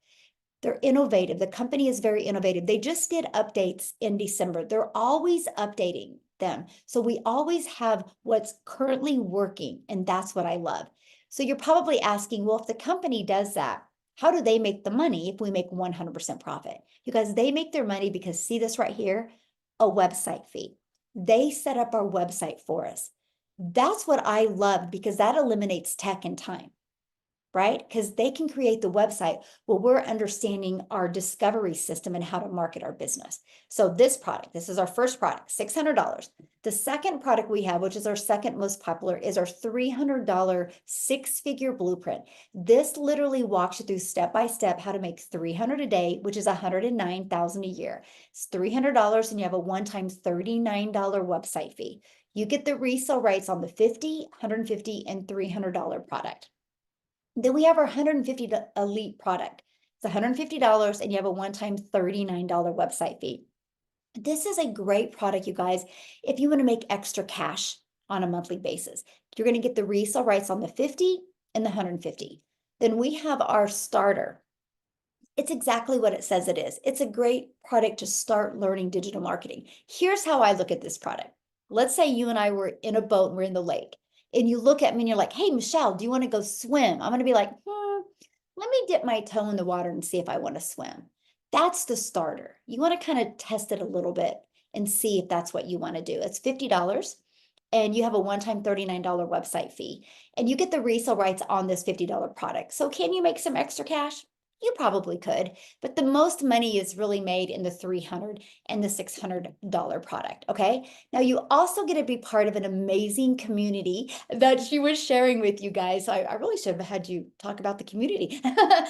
They're innovative. The company is very innovative. They just did updates in December. They're always updating them. So we always have what's currently working, and that's what I love. So you're probably asking, well, if the company does that, how do they make the money if we make 100% profit? You guys, they make their money because, see this right here, a website fee. They set up our website for us. That's what I love because that eliminates tech and time, right? Because they can create the website while we're understanding our discovery system and how to market our business. So this product, this is our first product, $600. The second product we have, which is our second most popular, is our $300 6-figure blueprint. This literally walks you through step-by-step how to make $300 a day, which is $109,000 a year. It's $300 and you have a one-time $39 website fee. You get the resale rights on the $50, $150, and $300 product. Then we have our $150 elite product. It's $150 and you have a one-time $39 website fee. This is a great product, you guys, if you want to make extra cash on a monthly basis. You're going to get the resale rights on the 50 and the 150. Then we have our starter. It's exactly what it says it is. It's a great product to start learning digital marketing. Here's how I look at this product. Let's say you and I were in a boat and we're in the lake. And you look at me and you're like, hey, Michelle, do you want to go swim? I'm going to be like, let me dip my toe in the water and see if I want to swim. That's the starter. You want to kind of test it a little bit and see if that's what you want to do. It's $50 and you have a one-time $39 website fee and you get the resale rights on this $50 product. So can you make some extra cash? You probably could, but the most money is really made in the $300 and the $600 product, okay? Now, you also get to be part of an amazing community that she was sharing with you guys. I really should have had you talk about the community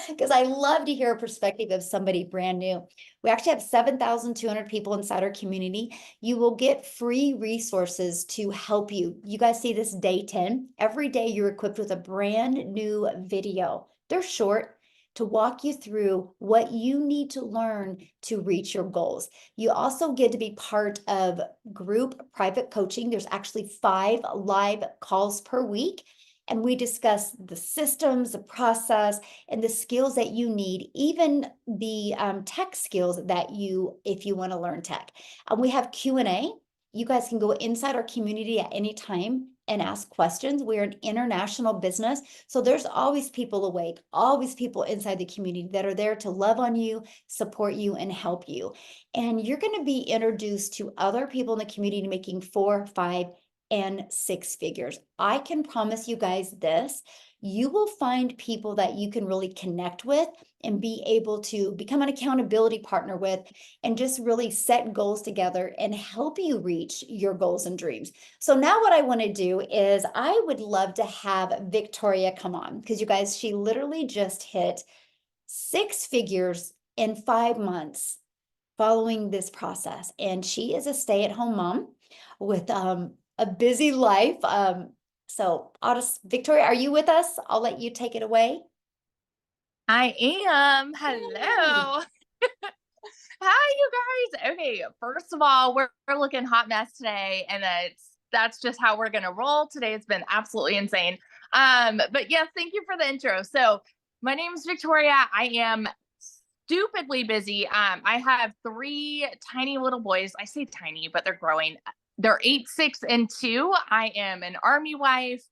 because I love to hear a perspective of somebody brand new. We actually have 7,200 people inside our community. You will get free resources to help you. You guys see this day 10. Every day you're equipped with a brand new video. They're short, to walk you through what you need to learn to reach your goals. You also get to be part of group private coaching. There's actually 5 live calls per week. And we discuss the systems, the process, and the skills that you need, even the tech skills that if you want to learn tech. We have Q&A. You guys can go inside our community at any time and ask questions. We're an international business, so there's always people awake, always people inside the community that are there to love on you, support you, and help you. And you're going to be introduced to other people in the community making 4, 5, and 6 figures. I can promise you guys this. You will find people that you can really connect with and be able to become an accountability partner with and just really set goals together and help you reach your goals and dreams. So now what I want to do is I would love to have Victoria come on because you guys, she literally just hit 6 figures in 5 months following this process. And she is a stay-at-home mom with a busy life. So Victoria, are you with us? I'll let you take it away. I am. Hello. Hi, you guys. Okay, first of all, we're looking hot mess today, and that's just how we're gonna roll. Today has been absolutely insane. But yes, thank you for the intro. So my name is Victoria. I am stupidly busy. I have 3 tiny little boys. I say tiny, but they're growing. They're 8, 6, and 2. I am an Army wife.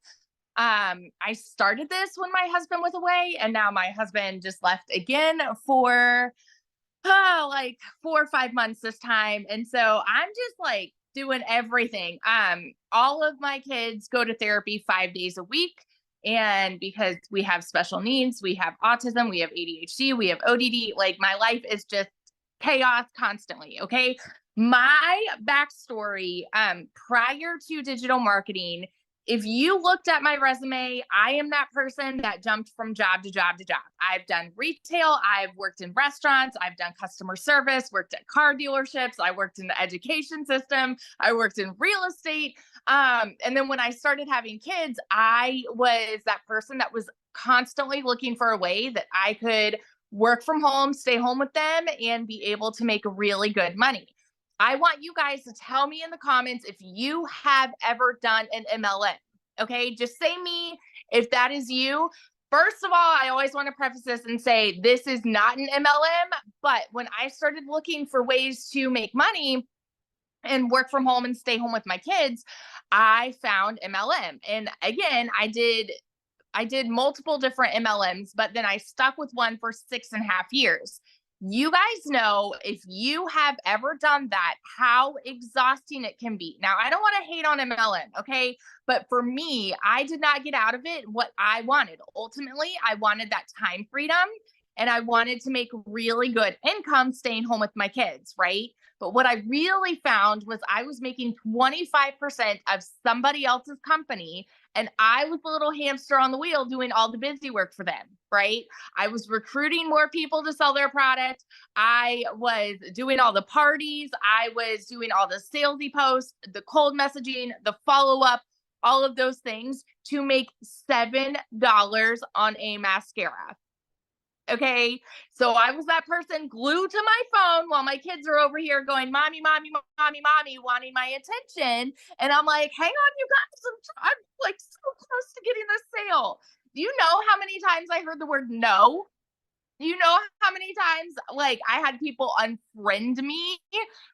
I started this when my husband was away, and now my husband just left again for like 4 or 5 months this time. And so I'm just like doing everything. All of my kids go to therapy 5 days a week. And because we have special needs, we have autism, we have ADHD, we have ODD, like my life is just chaos constantly. Okay. My backstory, prior to digital marketing, if you looked at my resume, I am that person that jumped from job to job to job. I've done retail, I've worked in restaurants, I've done customer service, worked at car dealerships, I worked in the education system, I worked in real estate. And then when I started having kids, I was that person that was constantly looking for a way that I could work from home, stay home with them, and be able to make really good money. I want you guys to tell me in the comments if you have ever done an MLM. Okay, just say me if that is you. First of all, I always want to preface this and say this is not an MLM, but when I started looking for ways to make money and work from home and stay home with my kids, I found MLM. And again, I did multiple different MLMs, but then I stuck with one for 6.5 years. You guys know, if you have ever done that, how exhausting it can be. Now, I don't want to hate on MLM, okay? But for me, I did not get out of it what I wanted. Ultimately, I wanted that time freedom and I wanted to make really good income staying home with my kids, right? But what I really found was I was making 25% of somebody else's company, and I was the little hamster on the wheel doing all the busy work for them, right? I was recruiting more people to sell their product. I was doing all the parties. I was doing all the salesy posts, the cold messaging, the follow-up, all of those things to make $7 on a mascara. Okay. So I was that person glued to my phone while my kids are over here going, mommy, mommy, mommy, mommy, wanting my attention. And I'm like, hang on, you guys, I'm like so close to getting this sale. Do you know how many times I heard the word no? Do you know how many times like I had people unfriend me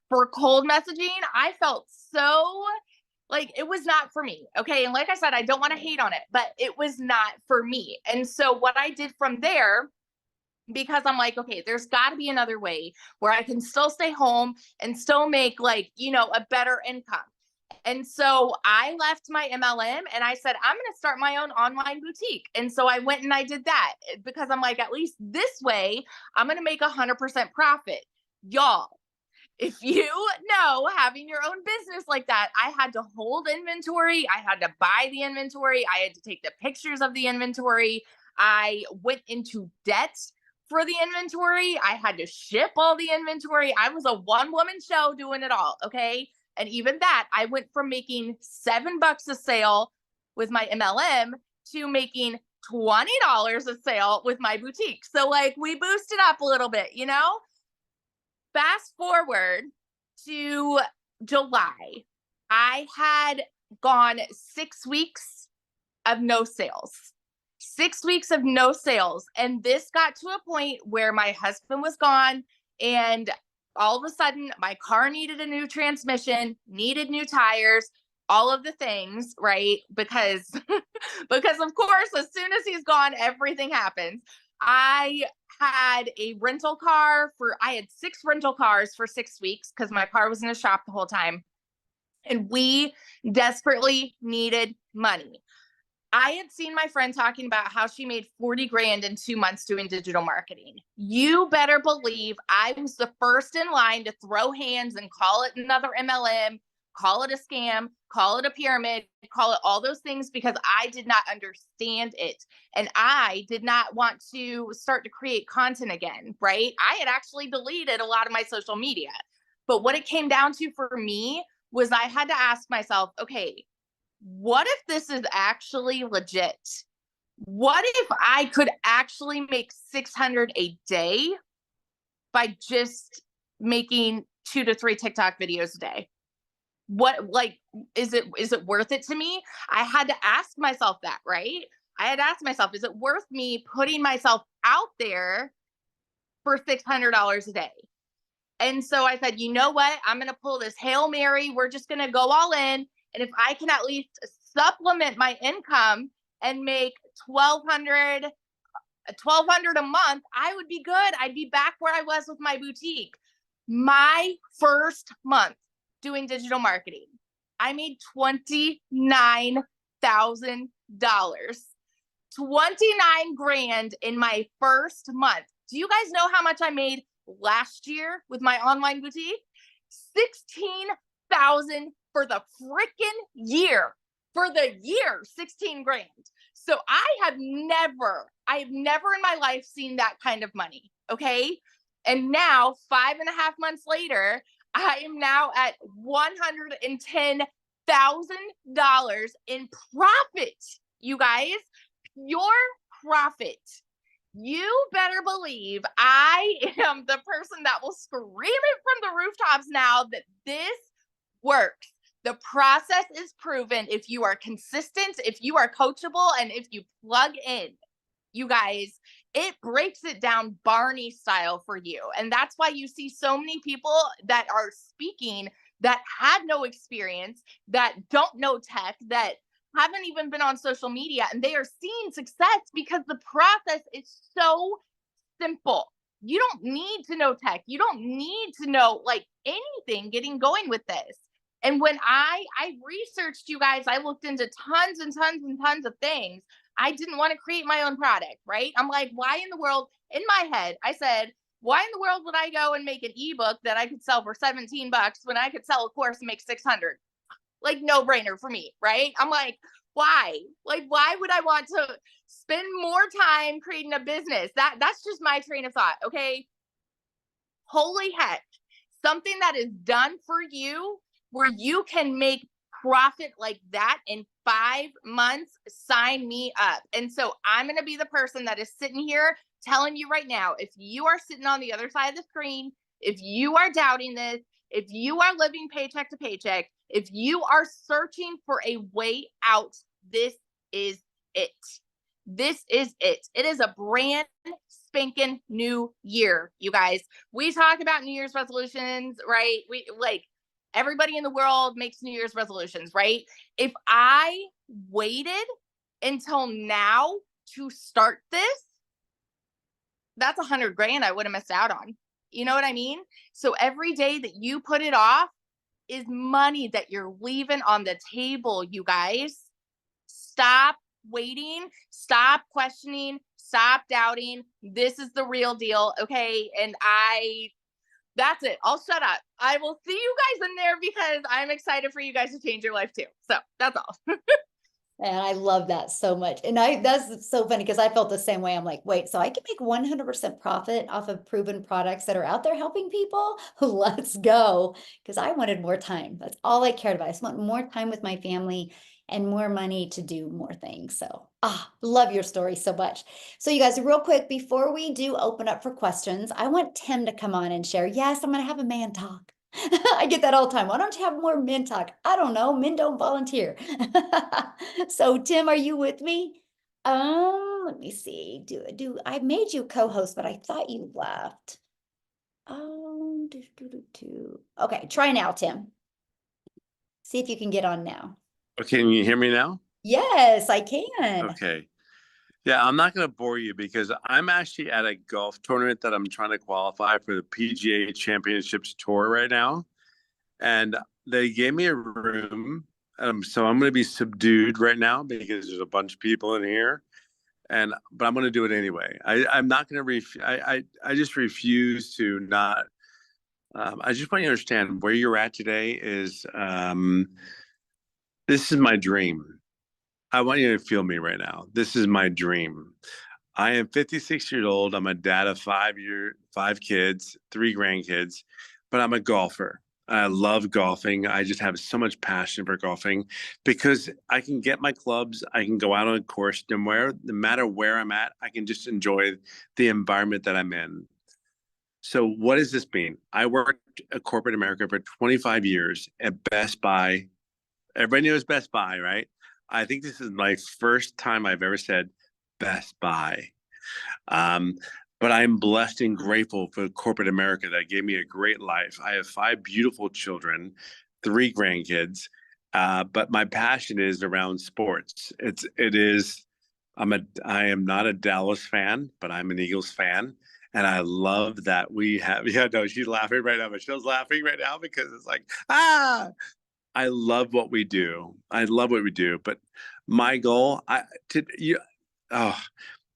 for cold messaging? I felt so like it was not for me. Okay. And like I said, I don't want to hate on it, but it was not for me. And so what I did from there, because I'm like, okay, there's got to be another way where I can still stay home and still make like, a better income. And so I left my MLM and I said, I'm going to start my own online boutique. And so I went and I did that because I'm like, at least this way, I'm going to make 100% profit. Y'all, if you know, having your own business like that, I had to hold inventory. I had to buy the inventory. I had to take the pictures of the inventory. I went into debt for the inventory. I had to ship all the inventory. I was a one-woman show doing it all. Okay. And even that, I went from making $7 a sale with my MLM to making $20 a sale with my boutique. So like we boosted up a little bit, Fast forward to July, I had gone 6 weeks of no sales. 6 weeks of no sales. And this got to a point where my husband was gone and all of a sudden my car needed a new transmission, needed new tires, all of the things, right? Because of course, as soon as he's gone, everything happens. I had a rental car I had 6 rental cars for 6 weeks because my car was in a shop the whole time. And we desperately needed money. I had seen my friend talking about how she made 40 grand in 2 months doing digital marketing. You better believe I was the first in line to throw hands and call it another MLM, call it a scam, call it a pyramid, call it all those things because I did not understand it. And I did not want to start to create content again, right? I had actually deleted a lot of my social media. But what it came down to for me was I had to ask myself, okay, what if this is actually legit? What if I could actually make 600 a day by just making 2 to 3 TikTok videos a day? What, like, is it worth it to me? I had to ask myself that, right? I had asked myself, is it worth me putting myself out there for $600 a day? And so I said, you know what? I'm going to pull this Hail Mary. We're just going to go all in. And if I can at least supplement my income and make $1,200 a month, I would be good. I'd be back where I was with my boutique. My first month doing digital marketing, I made $29,000. 29 grand in my first month. Do you guys know how much I made last year with my online boutique? 16,000 for the freaking year. For the year, 16 grand. So I have never in my life seen that kind of money. Okay. And now 5.5 months later, I am now at $110,000 in profit. You guys, your profit. You better believe I am the person that will scream it from the rooftops now that this works. The process is proven if you are consistent, if you are coachable, and if you plug in. You guys, it breaks it down Barney style for you. And that's why you see so many people that are speaking that had no experience, that don't know tech, that haven't even been on social media, and they are seeing success because the process is so simple. You don't need to know tech. You don't need to know like anything getting going with this. And when I researched, you guys, I looked into tons and tons and tons of things. I didn't want to create my own product, right? I'm like, why in the world, in my head, I said, why in the world would I go and make an ebook that I could sell for $17 when I could sell a course and make 600? Like, no brainer for me, right? I'm like, why? Like, why would I want to spend more time creating a business? That's just my train of thought. Okay. Holy heck. Something that is done for you where you can make profit like that in 5 months, sign me up. And so I'm going to be the person that is sitting here telling you right now, if you are sitting on the other side of the screen, if you are doubting this, if you are living paycheck to paycheck, if you are searching for a way out, this is it. This is it. It is a brand spanking new year, you guys. We talk about New Year's resolutions, right? We like everybody in the world makes New Year's resolutions, right? If I waited until now to start this, that's 100 grand I would have missed out on. You know what I mean? So every day that you put it off is money that you're leaving on the table, you guys. Stop waiting, stop questioning, stop doubting. This is the real deal, okay? And that's it. I'll shut up. I will see you guys in there because I'm excited for you guys to change your life too. So that's all. And I love that so much. And that's so funny because I felt the same way. I'm like, wait, so I can make 100% profit off of proven products that are out there helping people? Let's go. Because I wanted more time. That's all I cared about. I just want more time with my family and more money to do more things. So, love your story so much. So you guys, real quick, before we do open up for questions, I want Tim to come on and share. Yes, I'm going to have a man talk. I get that all the time. Why don't you have more men talk? I don't know. Men don't volunteer. So Tim, are you with me? Let me see. I made you co-host, but I thought you left. Okay, try now, Tim. See if you can get on now. Okay, can you hear me now? Yes, I can. Okay. Yeah, I'm not going to bore you because I'm actually at a golf tournament that I'm trying to qualify for the PGA Championships Tour right now. And they gave me a room. So I'm going to be subdued right now because there's a bunch of people in here. But I'm going to do it anyway. I'm not going to I just refuse to not. I just want you to understand where you're at today is this is my dream. I want you to feel me right now. This is my dream. I am 56 years old. I'm a dad of 5 kids, 3 grandkids, but I'm a golfer. I love golfing. I just have so much passion for golfing because I can get my clubs. I can go out on a course no matter where I'm at. I can just enjoy the environment that I'm in. So what does this mean? I worked at corporate America for 25 years at Best Buy. Everybody knows Best Buy, right? I think this is my first time I've ever said Best Buy. Um, but I'm blessed and grateful for corporate America that gave me a great life. I have 5 beautiful children, 3 grandkids, but my passion is around sports. I am not a Dallas fan, but I'm an Eagles fan. And I love that we have, yeah, no, she's laughing right now. Michelle's laughing right now because it's like, I love what we do. I love what we do. But my goal,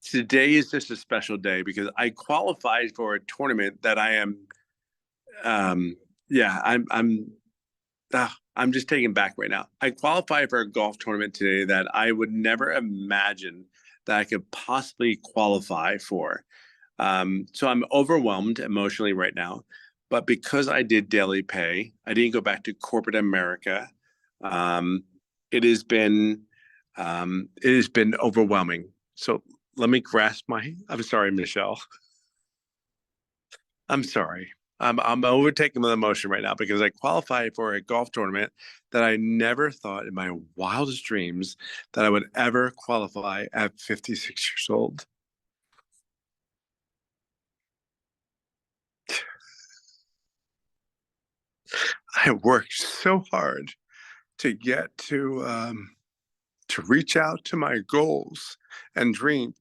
today is just a special day because I qualified for a tournament that I am, yeah, I'm just taken back right now. I qualified for a golf tournament today that I would never imagine that I could possibly qualify for. So I'm overwhelmed emotionally right now, but because I did daily pay, I didn't go back to corporate America. It has been overwhelming. So let me grasp I'm sorry, Michelle. I'm sorry. I'm overtaken with emotion right now because I qualified for a golf tournament that I never thought in my wildest dreams that I would ever qualify at 56 years old. I worked so hard to get to reach out to my goals and dreams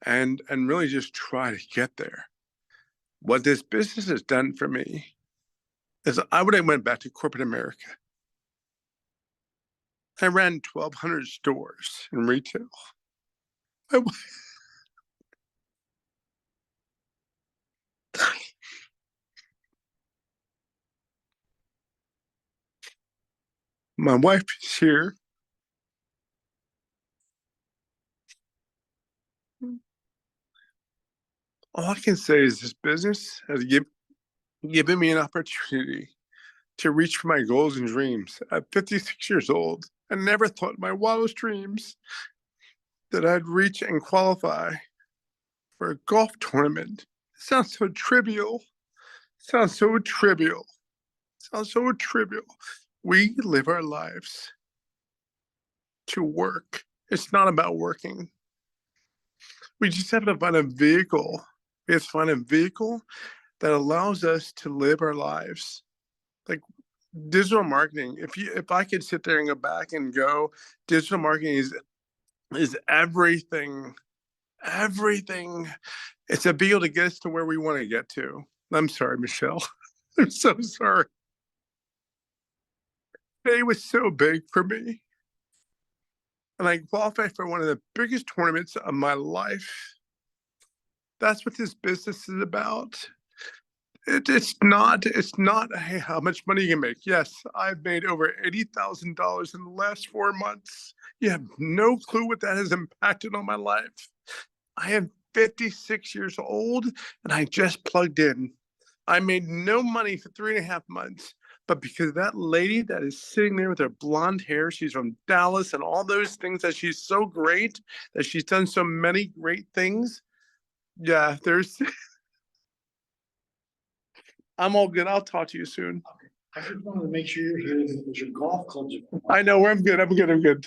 and really just try to get there. What this business has done for me is I would have went back to corporate America. I ran 1,200 stores in retail. My wife is here. All I can say is this business has given me an opportunity to reach for my goals and dreams. At 56 years old, I never thought in my wildest dreams that I'd reach and qualify for a golf tournament. It sounds so trivial. Sounds so trivial. Sounds so trivial. We live our lives to work. It's not about working. We just have to find a vehicle. We have to find a vehicle that allows us to live our lives. Like digital marketing. If I could sit there and go back and go, digital marketing is everything. Everything. It's a vehicle to get us to where we want to get to. I'm sorry, Michelle. I'm so sorry. Today was so big for me. And I qualified for one of the biggest tournaments of my life. That's what this business is about. It's not, hey, how much money you can make. Yes, I've made over $80,000 in the last 4 months. You have no clue what that has impacted on my life. I am 56 years old and I just plugged in. I made no money for 3.5 months, but because of that lady that is sitting there with her blonde hair, she's from Dallas and all those things that she's so great, that she's done so many great things. Yeah, I'm all good. I'll talk to you soon. Okay. I just wanted to make sure you're here because your golf clubs are. I know, I'm good. I'm good. I'm good.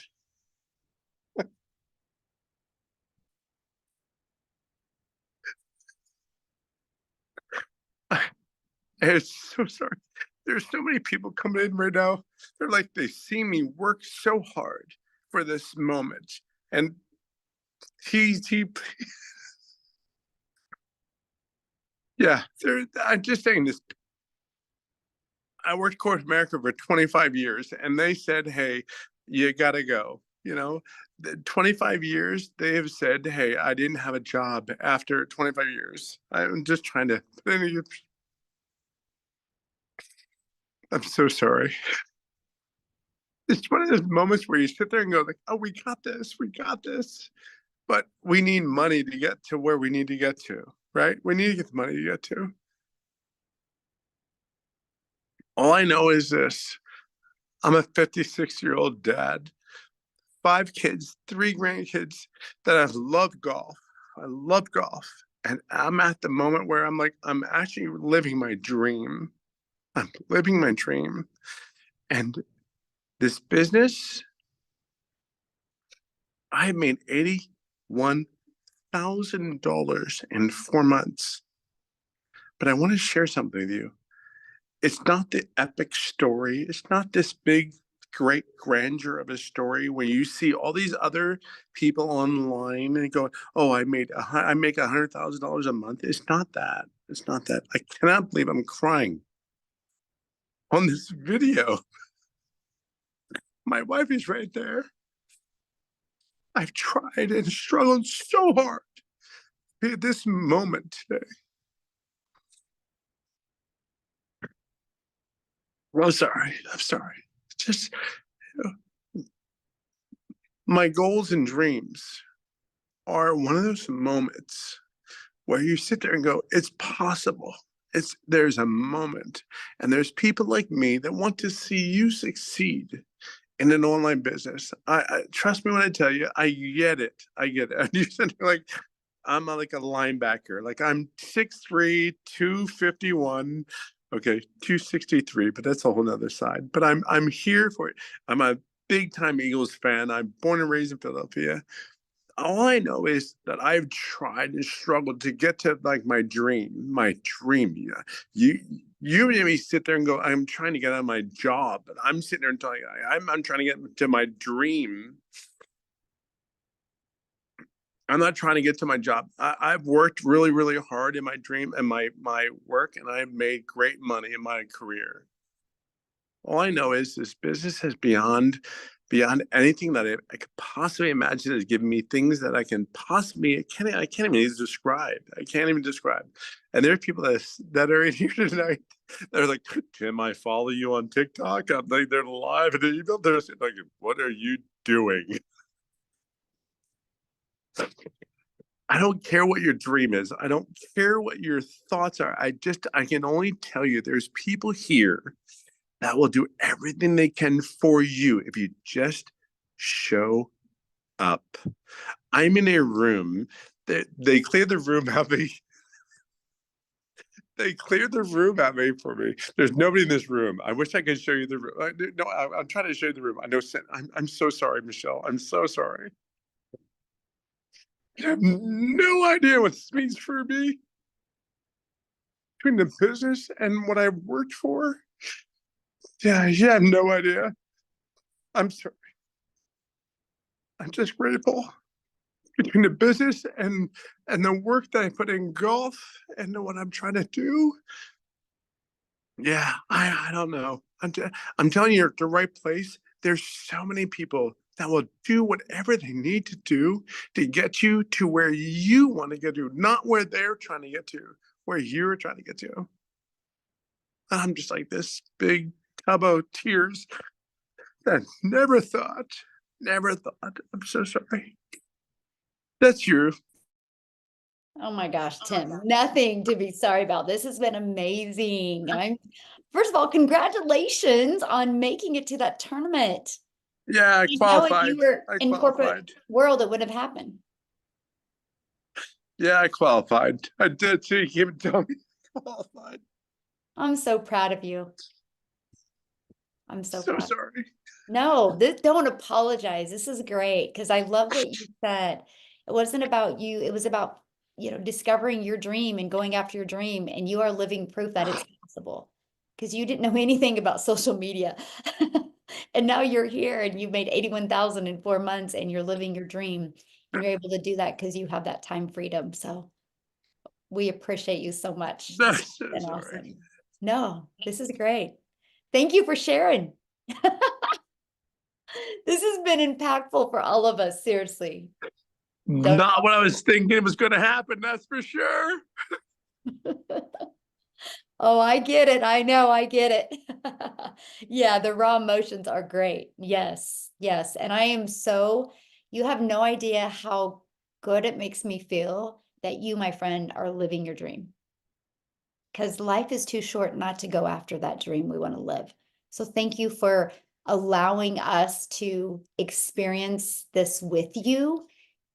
I'm so sorry. There's so many people coming in right now. They're like, they see me work so hard for this moment. And yeah, I'm just saying this. I worked corporate America for 25 years and they said, hey, you gotta go. 25 years, they have said, hey, I didn't have a job after 25 years. I'm just trying to, I'm so sorry. It's one of those moments where you sit there and go like, oh, we got this. But we need money to get to where we need to get to, right? We need to get the money to get to. All I know is this. I'm a 56-year-old dad, 5 kids, 3 grandkids that have loved golf. I love golf. And I'm at the moment where I'm like, I'm actually living my dream. I'm living my dream. And this business, I made $81,000 in 4 months. But I want to share something with you. It's not the epic story. It's not this big, great grandeur of a story where you see all these other people online and go, "Oh, I make $100,000 a month." It's not that. It's not that. I cannot believe I'm crying on this video. My wife is right there. I've tried and struggled so hard to be at this moment today. I'm sorry. I'm sorry. Just my goals and dreams are one of those moments where you sit there and go, it's possible. There's a moment, and there's people like me that want to see you succeed in an online business. I trust me when I tell you, I get it. I get it. And you said like, I'm like a linebacker. Like I'm 6'3", 251. Okay, 263, but that's a whole nother side. But I'm here for it. I'm a big time Eagles fan. I'm born and raised in Philadelphia. All I know is that I've tried and struggled to get to like my dream. Yeah. You made me sit there and go, I'm trying to get on my job, but I'm sitting there and telling you, I'm trying to get to my dream. I'm not trying to get to my job. I've worked really, really hard in my dream and my work, and I've made great money in my career. All I know is this business is beyond anything that I could possibly imagine. Has given me things that I can't even describe. I can't even describe. And there are people that are in here tonight. They're like, "Tim, I follow you on TikTok." I'm like, they're live and they're like, "What are you doing?" I don't care what your dream is. I don't care what your thoughts are. I can only tell you there's people here that will do everything they can for you if you just show up. I'm in a room that they cleared the room out of me. They cleared the room out for me. There's nobody in this room. I wish I could show you the room. No, I'm trying to show you the room. I know. I'm so sorry, Michelle. I'm so sorry. You have no idea what this means for me. Between the business and what I've worked for. Yeah, you have no idea. I'm sorry. I'm just grateful. Between the business and the work that I put in golf and what I'm trying to do. Yeah, I don't know. I'm telling you, you're at the right place. There's so many people that will do whatever they need to do to get you to where you want to get to, not where they're trying to get to, where you're trying to get to. I'm just like this big tub of tears that never thought. I'm so sorry. That's you. Oh my gosh, Tim, nothing to be sorry about. This has been amazing. First of all, congratulations on making it to that tournament. Yeah, I You know, if qualified. you were I in qualified. corporate world, it would have happened. Yeah, I qualified. I did too. You even tell me I qualified. I'm so proud of you. I'm so proud. Sorry. No, don't apologize. This is great because I love what you said. It wasn't about you. It was about, discovering your dream and going after your dream. And you are living proof that it's possible because you didn't know anything about social media. And now you're here and you've made 81,000 in 4 months and you're living your dream. And you're able to do that because you have that time freedom. So we appreciate you so much. That's so And sorry. awesome. No, this is great. Thank you for sharing. This has been impactful for all of us, seriously. Not what I was thinking it was going to happen, that's for sure. Oh, I get it. I know, I get it. Yeah, the raw emotions are great. Yes, yes. And you have no idea how good it makes me feel that you, my friend, are living your dream. Because life is too short not to go after that dream we want to live. So thank you for allowing us to experience this with you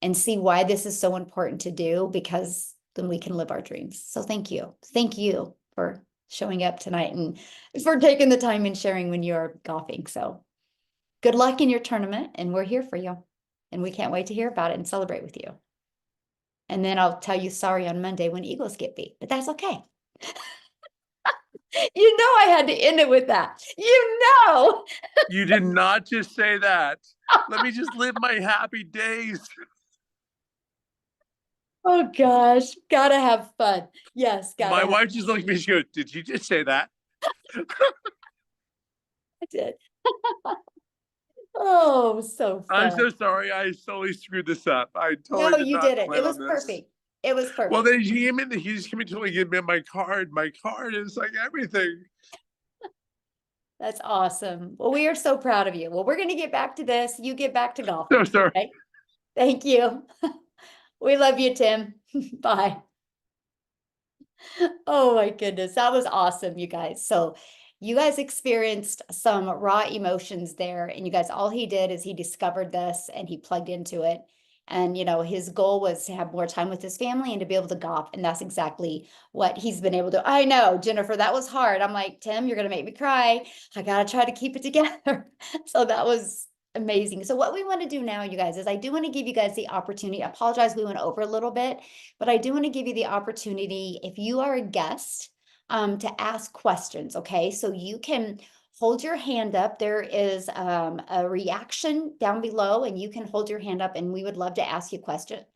and see why this is so important to do, because then we can live our dreams. So thank you. Thank you for showing up tonight and for taking the time and sharing when you're golfing. So good luck in your tournament, and we're here for you. And we can't wait to hear about it and celebrate with you. And then I'll tell you sorry on Monday when Eagles get beat, but that's okay. You know I had to end it with that. You know. You did not just say that. Let me just live my happy days. Oh gosh, gotta have fun. Yes, gotta My have wife just looked at me, she goes, did you just say that? I did. Oh, so I'm fun. so sorry. I totally screwed this up. I totally No, did you not didn't. plan It was on this. perfect. It was perfect. Well, then he came in, he just came in to give me my card. My card is like everything. That's awesome. Well, we are so proud of you. Well, we're going to get back to this. You get back to golf. So sorry. Okay? Thank you. We love you, Tim. Bye. Oh my goodness. That was awesome, you guys. So you guys experienced some raw emotions there. And you guys, all he did is he discovered this and he plugged into it. And, you know, his goal was to have more time with his family and to be able to golf. And that's exactly what he's been able to. I know, Jennifer, that was hard. I'm like, Tim, you're going to make me cry. I got to try to keep it together. So that was amazing. So what we want to do now, you guys, is I do want to give you guys the opportunity. I apologize, we went over a little bit, but I do want to give you the opportunity, if you are a guest, to ask questions. Okay, so you can hold your hand up. There is a reaction down below, and you can hold your hand up, and we would love to ask you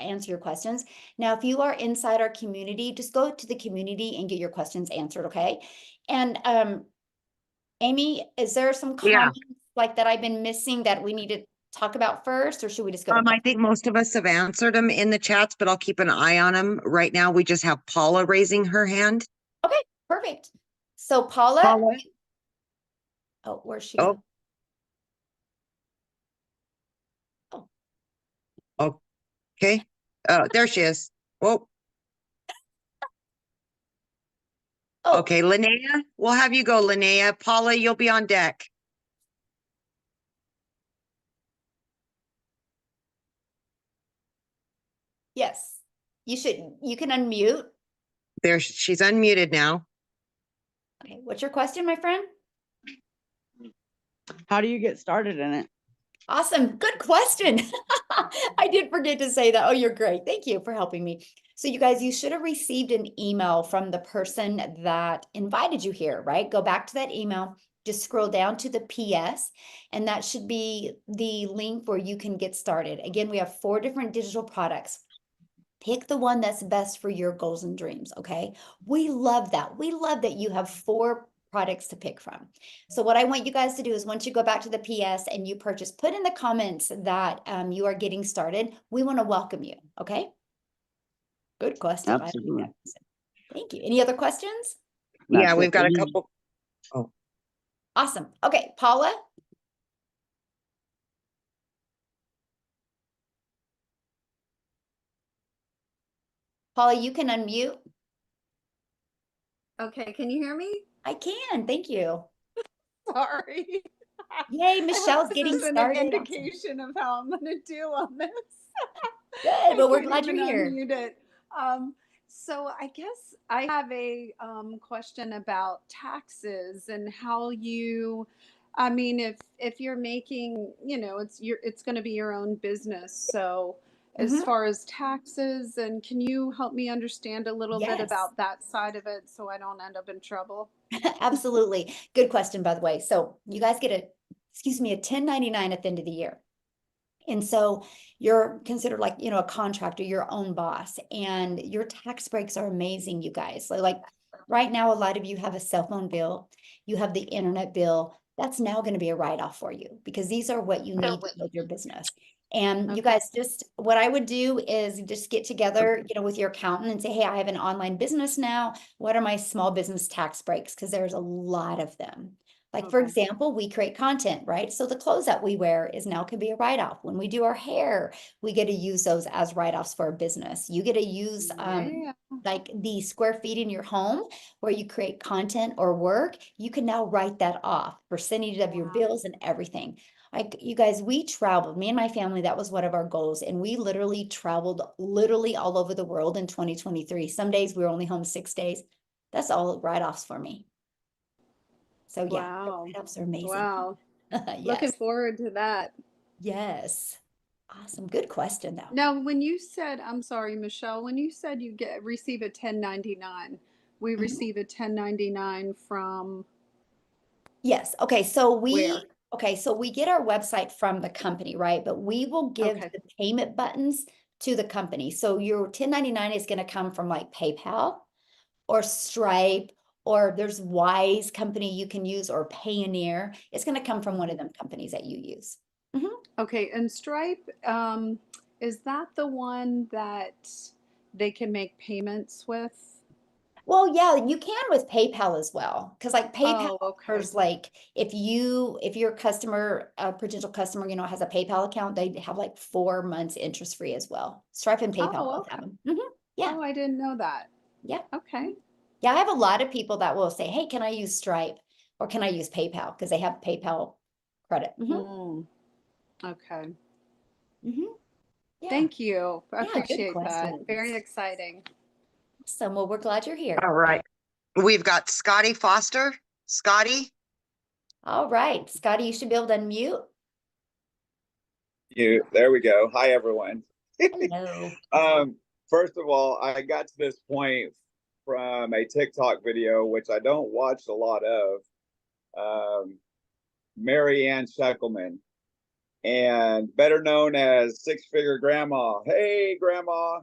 answer your questions. Now, if you are inside our community, just go to the community and get your questions answered. Okay, and Amy, is there some comments like that I've been missing that we need to talk about first, or should we just go? I think most of us have answered them in the chats, but I'll keep an eye on them. Right now, we just have Paula raising her hand. Okay, perfect. So Paula. Paula? Oh, where's she? Oh. Oh. Okay. Oh, there she is. Oh. Oh. Okay, Linnea, we'll have you go, Linnea. Paula, you'll be on deck. Yes, you can unmute. There, she's unmuted now. Okay, what's your question, my friend? How do you get started in it? Awesome, good question. I did forget to say that. Oh, you're great. Thank you for helping me. So you guys, you should have received an email from the person that invited you here, right? Go back to that email, just scroll down to the PS, and that should be the link where you can get started. Again, we have 4 different digital products. Pick the one that's best for your goals and dreams, okay? We love that. We love that you have 4 products to pick from. So what I want you guys to do is once you go back to the PS and you purchase, put in the comments that you are getting started. We want to welcome you, okay? Good question. Absolutely. Thank you. Any other questions? Yeah, we've got a couple. Oh, Awesome. Okay, Paula? Paula, you can unmute. Okay, can you hear me? I can. Thank you. Sorry. Yay, Michelle's getting This is started. an indication of how I'm gonna do on this. Good. Well, we're I glad can't you're here. even unmute it. So I guess I have a question about taxes and how you, I mean, if you're making, you know, it's going to be your own business. So as far as taxes, and can you help me understand a little bit Yes. about that side of it so I don't end up in trouble? Absolutely. Good question, by the way. So you guys get a 1099 at the end of the year. And so you're considered like, you know, a contractor, your own boss, and your tax breaks are amazing, you guys. So like right now, a lot of you have a cell phone bill, you have the internet bill. That's now going to be a write-off for you because these are what you need to build your business. And you guys, just what I would do is just get together, you know, with your accountant and say, hey, I have an online business now. What are my small business tax breaks? Because there's a lot of them. Like, for example, we create content, right? So the clothes that we wear is now can be a write-off. When we do our hair, we get to use those as write-offs for our business. You get to use like the square feet in your home where you create content or work. You can now write that off, percentage of your bills and everything. You guys, we traveled, me and my family, that was one of our goals. And we literally traveled literally all over the world in 2023. Some days we were only home 6 days. That's all write-offs for me. So yeah, the Wow. write-offs are amazing. Wow. Looking Yes, forward to that. yes. Awesome. Good question though. Now, when you said, I'm sorry, Michelle, when you said you receive a 1099, we Mhm. receive a 1099 from Yes. Okay. So where? we get our website from the company, right? But we will give Okay. the payment buttons to the company. So your 1099 is going to come from like PayPal or Stripe, or there's Wise company you can use, or Payoneer. It's going to come from one of them companies that you use. Mhm. Okay, and Stripe, is that the one that they can make payments with? Well, yeah, you can with PayPal as well. Because like PayPal Oh, okay. offers like if your customer, a potential customer, has a PayPal account, they have like 4 months interest free as well. Stripe and PayPal Oh, both have okay. them. Yeah, Oh, I didn't know that. yeah. Okay. Yeah, I have a lot of people that will say, hey, can I use Stripe or can I use PayPal? Because they have PayPal credit. Okay. Yeah. Thank you. I Yeah, good appreciate that. questions. Very exciting. Awesome. Well, we're glad you're here. All right. We've got Scotty Foster. Scotty? All right, Scotty, you should be able to unmute. There we go. Hi, everyone. Hello. First of all, I got to this point from a TikTok video, which I don't watch a lot of, Mary Ann Sheckelman, and better known as Six Figure Grandma. Hey, Grandma.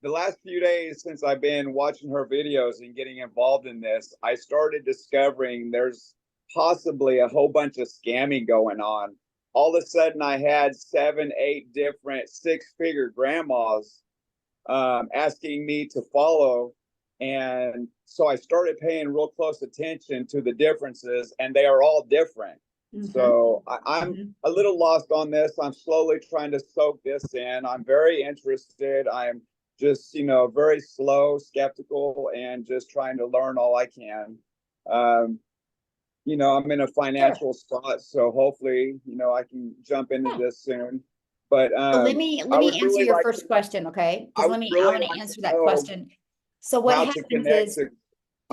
The last few days since I've been watching her videos and getting involved in this, I started discovering there's possibly a whole bunch of scamming going on. All of a sudden, I had 7, 8 different six-figure grandmas asking me to follow. And so I started paying real close attention to the differences, and they are all different. So I'm a little lost on this. I'm slowly trying to soak this in. I'm very interested. I'm just, very slow, skeptical, and just trying to learn all I can. I'm in a financial spot, so hopefully, I can jump into this soon. But So let me answer your first question, okay? Because I want to answer that question. So what happens is,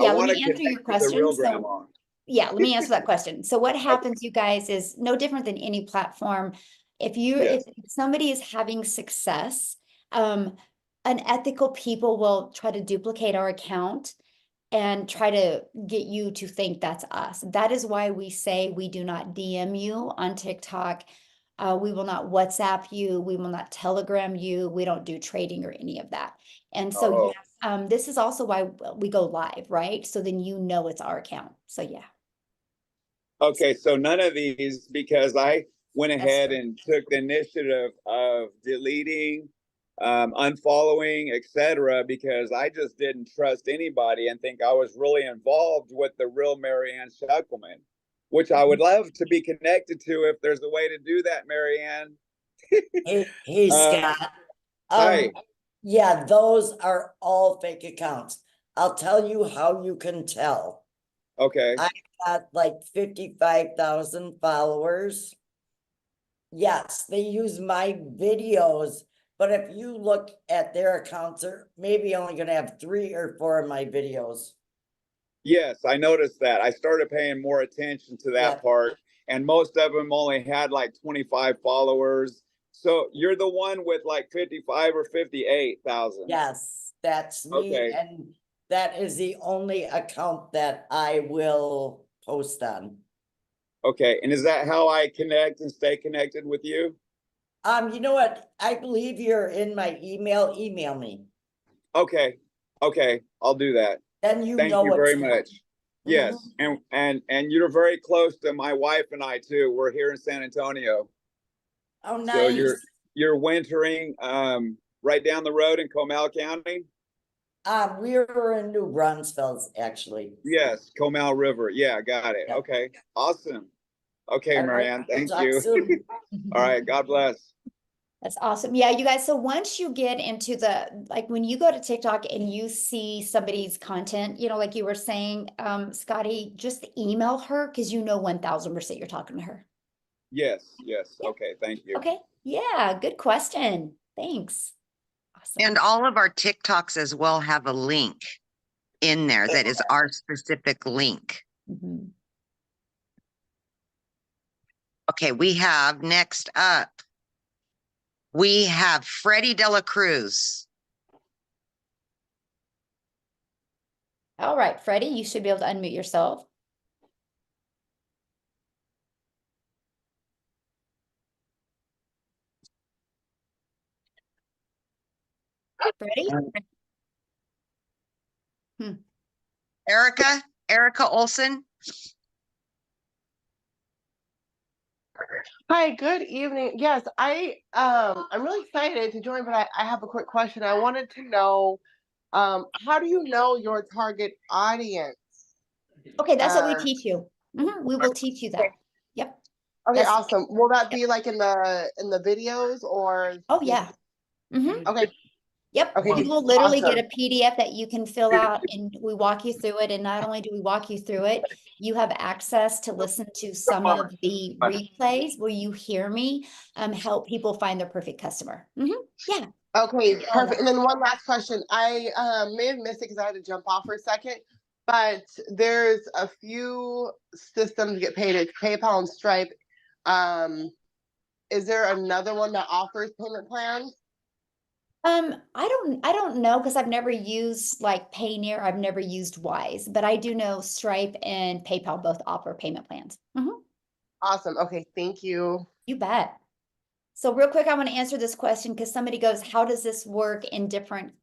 yeah, let me answer your question. So yeah, let me answer that question. So what happens, you guys, is no different than any platform. If somebody is having success, unethical people will try to duplicate our account and try to get you to think that's us. That is why we say we do not DM you on TikTok. We will not WhatsApp you. We will not Telegram you. We don't do trading or any of that. And so, this is also why we go live, right? So then it's our account. So yeah. Okay, so none of these, because I went ahead and took the initiative of deleting, unfollowing, etc., because I just didn't trust anybody and think I was really involved with the real Mary Ann Sheckelman, which I would love to be connected to if there's a way to do that, Mary Ann. Hey, Scott. Hi. Yeah, those are all fake accounts. I'll tell you how you can tell. Okay. I got like 55,000 followers. Yes, they use my videos, but if you look at their accounts, they're maybe only going to have 3 or 4 of my videos. Yes, I noticed that. I started paying more attention to that part, and most of them only had like 25 followers. So you're the one with like 55 or 58,000. Yes, that's me. Okay. And that is the only account that I will post on. Okay. And is that how I connect and stay connected with you? You know what? I believe you're in my email. Email me. Okay. Okay. I'll do that. Then Thank you very what's much. Yes. And you're very close to my wife and I too. We're here in San Antonio. Oh, nice. So you're wintering right down the road in Comal County? We were in New Brunsville, actually. Yes, Comal River. Yeah, got it. Okay. Awesome. Okay, Marianne. Thank you. Soon. All right. God bless. That's awesome. Yeah, you guys. So once you get into like when you go to TikTok and you see somebody's content, like you were saying, Scotty, just email her because 1000% you're talking to her. Yes. Yeah. Okay. Thank you. Okay. Yeah. Good question. Thanks. Awesome. And all of our TikToks as well have a link in there that is our specific link. Mhm. Okay, we have next up, we have Freddie Dela Cruz. All right, Freddie, you should be able to unmute yourself. Freddie? Erica Olson. Hi, good evening. Yes, I'm really excited to join, but I have a quick question. I wanted to know, how do you know your target audience? Okay, that's what we teach you. We will teach you that. Okay. Yep. Okay, That's- awesome. Will that be like in the videos or? Oh yeah. Okay. Yep. Okay, You will literally awesome. get a PDF that you can fill out and we walk you through it. And not only do we walk you through it, you have access to listen to some of the replays where you hear me help people find their perfect customer. Yeah. Okay, perfect. And then one last question. I may have missed it because I had to jump off for a second, but there's a few systems to get paid. It's PayPal and Stripe. Is there another one that offers payment plans? I don't know because I've never used like Payoneer. I've never used Wise, but I do know Stripe and PayPal both offer payment plans. Awesome. Okay, thank you. You bet. So real quick, I want to answer this question because somebody goes, how does this work in different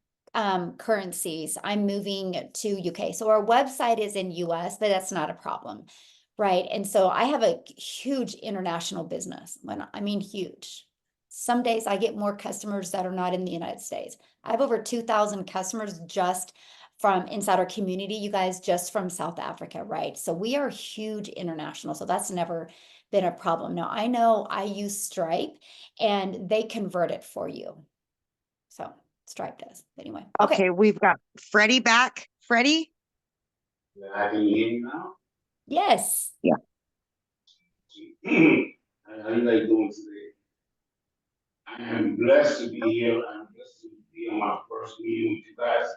currencies? I'm moving to UK. So our website is in US, but that's not a problem, right? And so I have a huge international business. I mean huge. Some days I get more customers that are not in the United States. I have over 2,000 customers just from inside our community, you guys, just from South Africa, right? So we are huge international. So that's never been a problem. Now I know I use Stripe and they convert it for you. So Stripe does. Anyway. Okay, we've got Freddie back. Freddie? Yeah, can you hear me now? Yes. Yeah. How you guys doing today? I am blessed to be here. I'm blessed to be on my first meeting with you guys.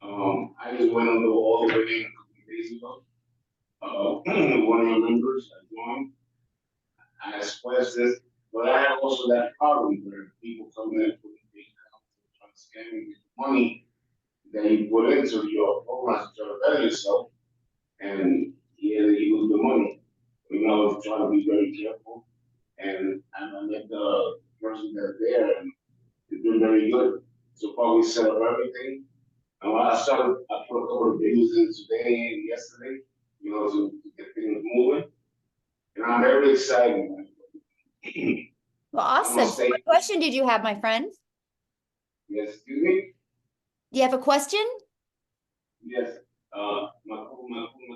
I just went on all the way in a couple of days ago. One of your members I joined. I expressed this, but I have also that problem where people come in and put things out, trying to scam you with money that you put into your programs to try to better yourself, and yeah, they use the money. Try to be very careful. And I met the person that's there, and it's been very good. So far, we set up everything. I put a couple of videos in today and yesterday, to get things moving. And I'm very excited. Well, awesome. So what question did you have, my friend? Yes, excuse me? Do you have a question? Yes. My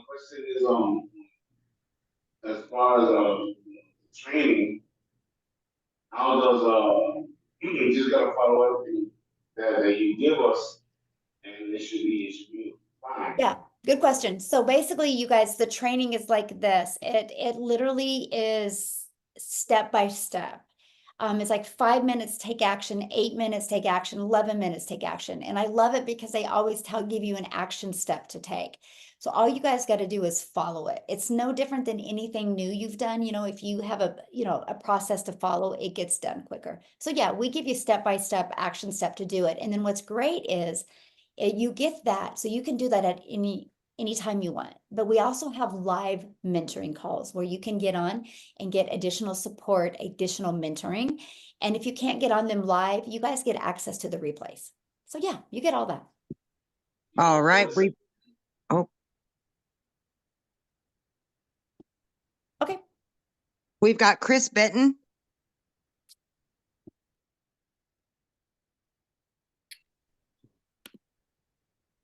question is, as far as training, how does you just gotta follow everything that you give us, and it should be fine. Yeah, good question. So basically, you guys, the training is like this. It literally is step by step. It's like 5 minutes, take action, 8 minutes, take action, 11 minutes, take action. And I love it because they always give you an action step to take. So all you guys got to do is follow it. It's no different than anything new you've done. If you have a process to follow, it gets done quicker. So yeah, we give you step-by-step action step to do it. And then what's great is you get that. So you can do that at anytime you want. But we also have live mentoring calls where you can get on and get additional support, additional mentoring. And if you can't get on them live, you guys get access to the replays. So yeah, you get all that. All right. Okay. We've got Chris Benton.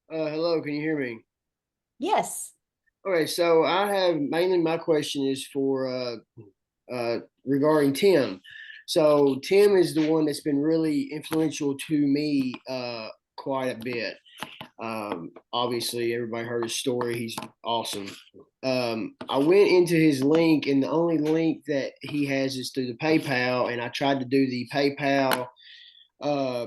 Hello, can you hear me? Yes. Okay, so I have mainly my question is for regarding Tim. So Tim is the one that's been really influential to me quite a bit. Obviously, everybody heard his story. He's awesome. I went into his link, and the only link that he has is through the PayPal, and I tried to do the PayPal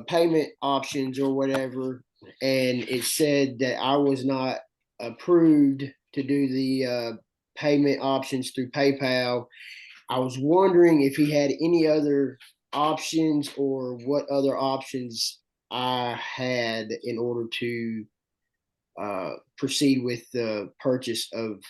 payment options or whatever, and it said that I was not approved to do the payment options through PayPal. I was wondering if he had any other options or what other options I had in order to proceed with the purchase of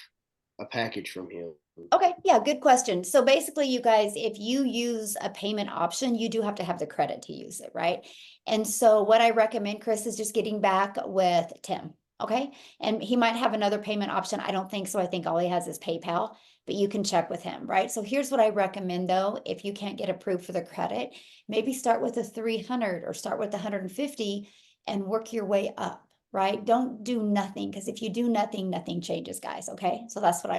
a package from him. Okay, yeah, good question. So basically, you guys, if you use a payment option, you do have to have the credit to use it, right? And so what I recommend, Chris, is just getting back with Tim, okay? And he might have another payment option. I don't think so. I think all he has is PayPal, but you can check with him, right? So here's what I recommend though, if you can't get approved for the credit, maybe start with a 300 or start with 150 and work your way up, right? Don't do nothing, because if you do nothing, nothing changes, guys, okay? So that's what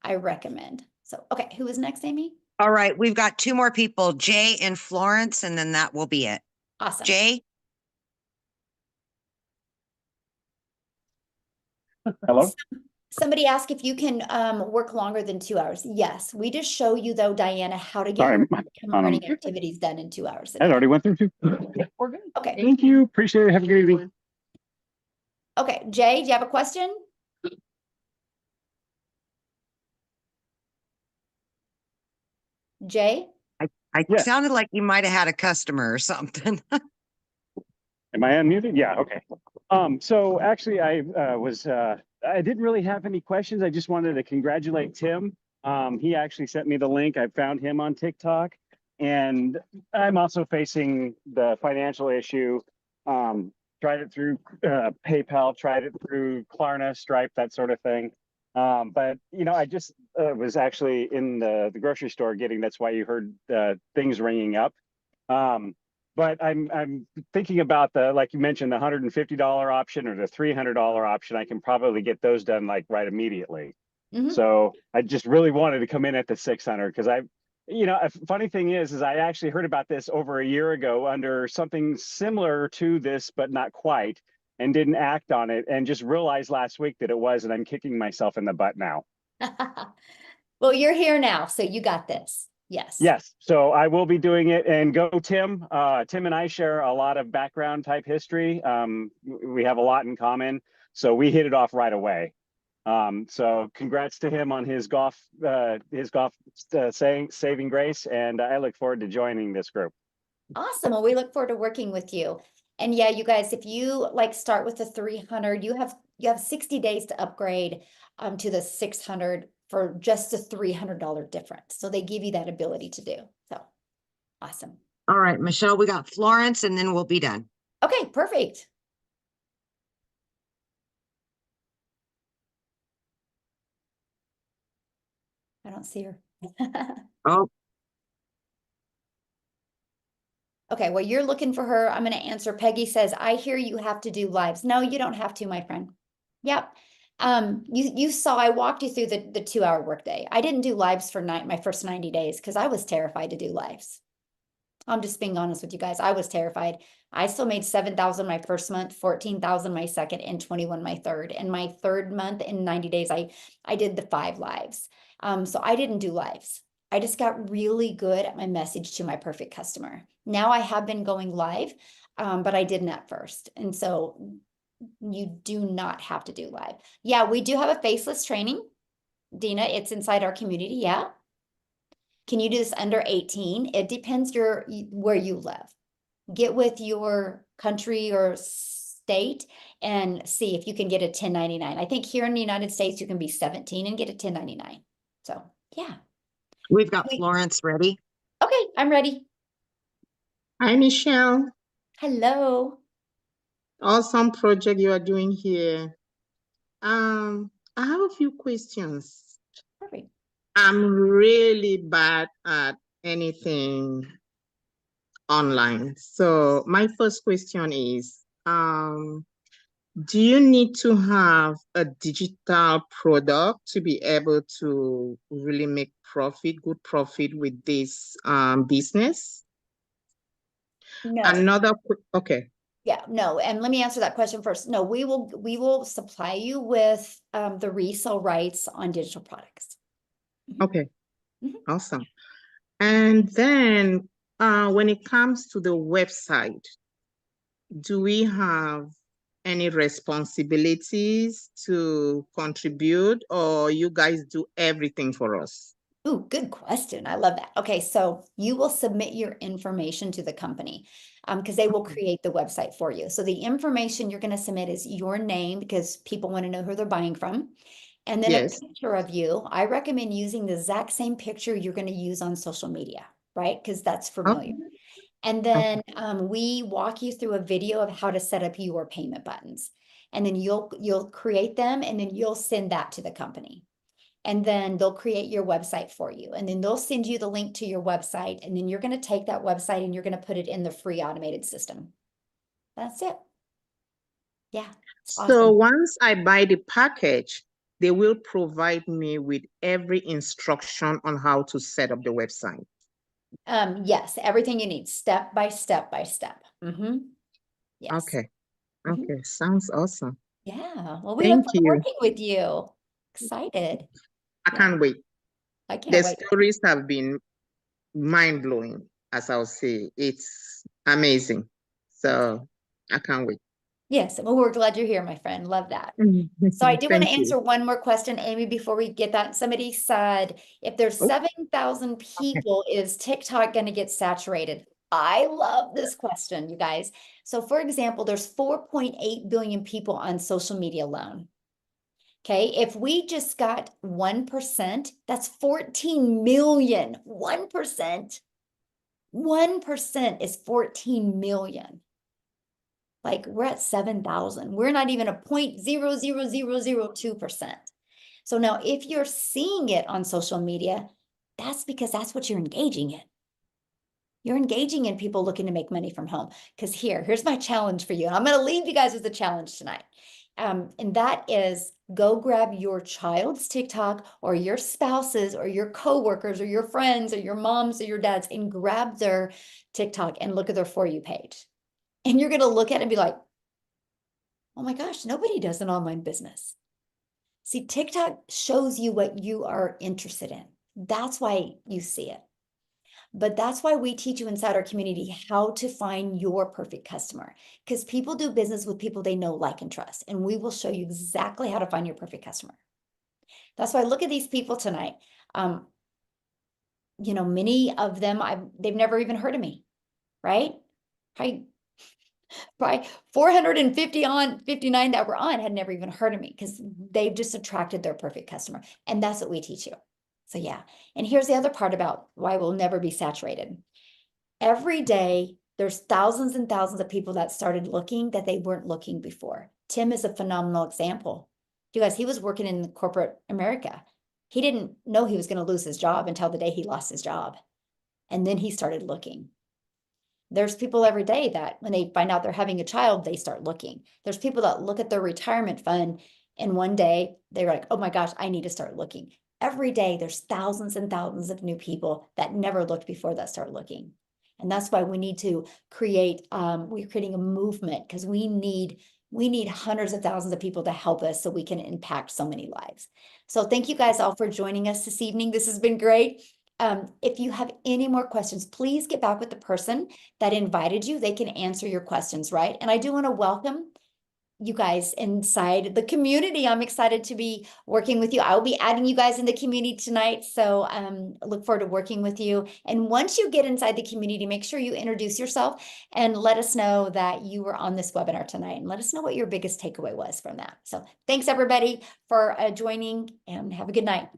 I recommend. So, okay, who is next, Amy? All right, we've got two more people, Jay and Florence, and then that will be it. Awesome. Jay? Hello? Somebody asked if you can work longer than 2 hours. Yes, we just show you though, Diana, how to get Sorry, earning activities done in 2 hours. I already went through two. We're good. Okay. Thank you. Appreciate it. Have a good evening. Okay, Jay, do you have a question? Jay? I Yes. sounded like you might have had a customer or something. Am I unmuted? Yeah, okay. So actually I I didn't really have any questions. I just wanted to congratulate Tim. He actually sent me the link. I found him on TikTok, and I'm also facing the financial issue. Tried it through PayPal, tried it through Klarna, Stripe, that sort of thing. But you know, I just was actually in the grocery store getting, that's why you heard things ringing up. But I'm thinking about the, like you mentioned, the $150 option or the $300 option. I can probably get those done like right immediately. Mhm. So I just really wanted to come in at the 600 because you know, a funny thing is I actually heard about this over a year ago under something similar to this, but not quite, and didn't act on it, and just realized last week that it was, and I'm kicking myself in the butt now. Well, you're here now, so you got this. Yes. Yes, so I will be doing it, and go Tim. Tim and I share a lot of background type history. We have a lot in common, so we hit it off right away. So congrats to him on his golf saving grace, and I look forward to joining this group. Awesome. Well, we look forward to working with you. And yeah, you guys, if you like start with the 300, you have 60 days to upgrade to the 600 for just a $300 difference. So they give you that ability to do. So awesome. All right, Michelle, we got Florence, and then we'll be done. Okay, perfect. I don't see her. Oh, Okay, well, you're looking for her. I'm going to answer. Peggy says, I hear you have to do lives. No, you don't have to, my friend. Yep. You saw, I walked you through the 2 hour workday. I didn't do lives for my first 90 days because I was terrified to do lives. I'm just being honest with you guys. I was terrified. I still made 7,000 my first month, 14,000 my second, and 21 my third. And my third month in 90 days, I did the 5 lives. So I didn't do lives. I just got really good at my message to my perfect customer. Now I have been going live, but I didn't at first. And so you do not have to do live. Yeah, we do have a faceless training. Dina, it's inside our community. Yeah. Can you do this under 18? It depends where you live. Get with your country or state and see if you can get a 1099. I think here in the United States, you can be 17 and get a 1099. So yeah. we've got Florence ready. Okay, I'm ready. Hi, Michelle. Hello. Awesome project you are doing here. I have a few questions. Perfect. I'm really bad at anything online. So my first question is, do you need to have a digital product to be able to really make good profit with this business? No. Okay. Yeah, no, and let me answer that question first. No, we will supply you with the resale rights on digital products. Okay. Mhm. Awesome. And then when it comes to the website, do we have any responsibilities to contribute, or you guys do everything for us? Ooh, good question. I love that. Okay, so you will submit your information to the company because they will create the website for you. So the information you're going to submit is your name because people want to know who they're buying from. And then Yes. a picture of you. I recommend using the exact same picture you're going to use on social media, right? Because that's familiar. Okay. And then we walk you through a video of how to set up your payment buttons. And then you'll create them and then you'll send that to the company. And then they'll create your website for you. And then they'll send you the link to your website. And then you're going to take that website and you're going to put it in the free automated system. That's it. Yeah. So Awesome. once I buy the package, they will provide me with every instruction on how to set up the website. Yes, everything you need, step by step by step. Yes. Okay. Okay. Sounds awesome. Yeah. Well, we look Thank forward to you. working with you. Excited. I can't wait. I can't The wait. stories have been mind-blowing, as I'll say. It's amazing. So I can't wait. Yes. Well, we're glad you're here, my friend. Love that. So I do want to Thank you. answer one more question, Amy, before we get that. Somebody said, if there's Oh. 7,000 people, is TikTok going to get saturated? I love this question, you guys. So for example, there's 4.8 billion people on social media alone. Okay, if we just got 1%, that's 14 million. 1%. 1% is 14 million. Like we're at 7,000. We're not even a 0.00002%. So now if you're seeing it on social media, that's because that's what you're engaging in. You're engaging in people looking to make money from home. Because here's my challenge for you. And I'm going to leave you guys with a challenge tonight. And that is go grab your child's TikTok or your spouse's or your coworkers or your friends or your moms or your dads and grab their TikTok and look at their For You page. And you're going to look at it and be like, oh my gosh, nobody does an online business. See, TikTok shows you what you are interested in. That's why you see it. But that's why we teach you inside our community how to find your perfect customer, because people do business with people they know, like, and trust. And we will show you exactly how to find your perfect customer. That's why I look at these people tonight. You know, many of them, they've never even heard of me, right? Probably 459 that were on had never even heard of me because they've just attracted their perfect customer. And that's what we teach you. So yeah. And here's the other part about why we'll never be saturated. Every day, there's thousands and thousands of people that started looking that they weren't looking before. Tim is a phenomenal example. You guys, he was working in corporate America. He didn't know he was going to lose his job until the day he lost his job. And then he started looking. There's people every day that when they find out they're having a child, they start looking. There's people that look at their retirement fund and one day they're like, oh my gosh, I need to start looking. Every day there's thousands and thousands of new people that never looked before that start looking. And that's why we need to create, we're creating a movement because we need hundreds of thousands of people to help us so we can impact so many lives. So thank you guys all for joining us this evening. This has been great. If you have any more questions, please get back with the person that invited you. They can answer your questions, right? And I do want to welcome you guys inside the community. I'm excited to be working with you. I will be adding you guys in the community tonight. So look forward to working with you. And once you get inside the community, make sure you introduce yourself and let us know that you were on this webinar tonight and let us know what your biggest takeaway was from that. So thanks everybody for joining and have a good night.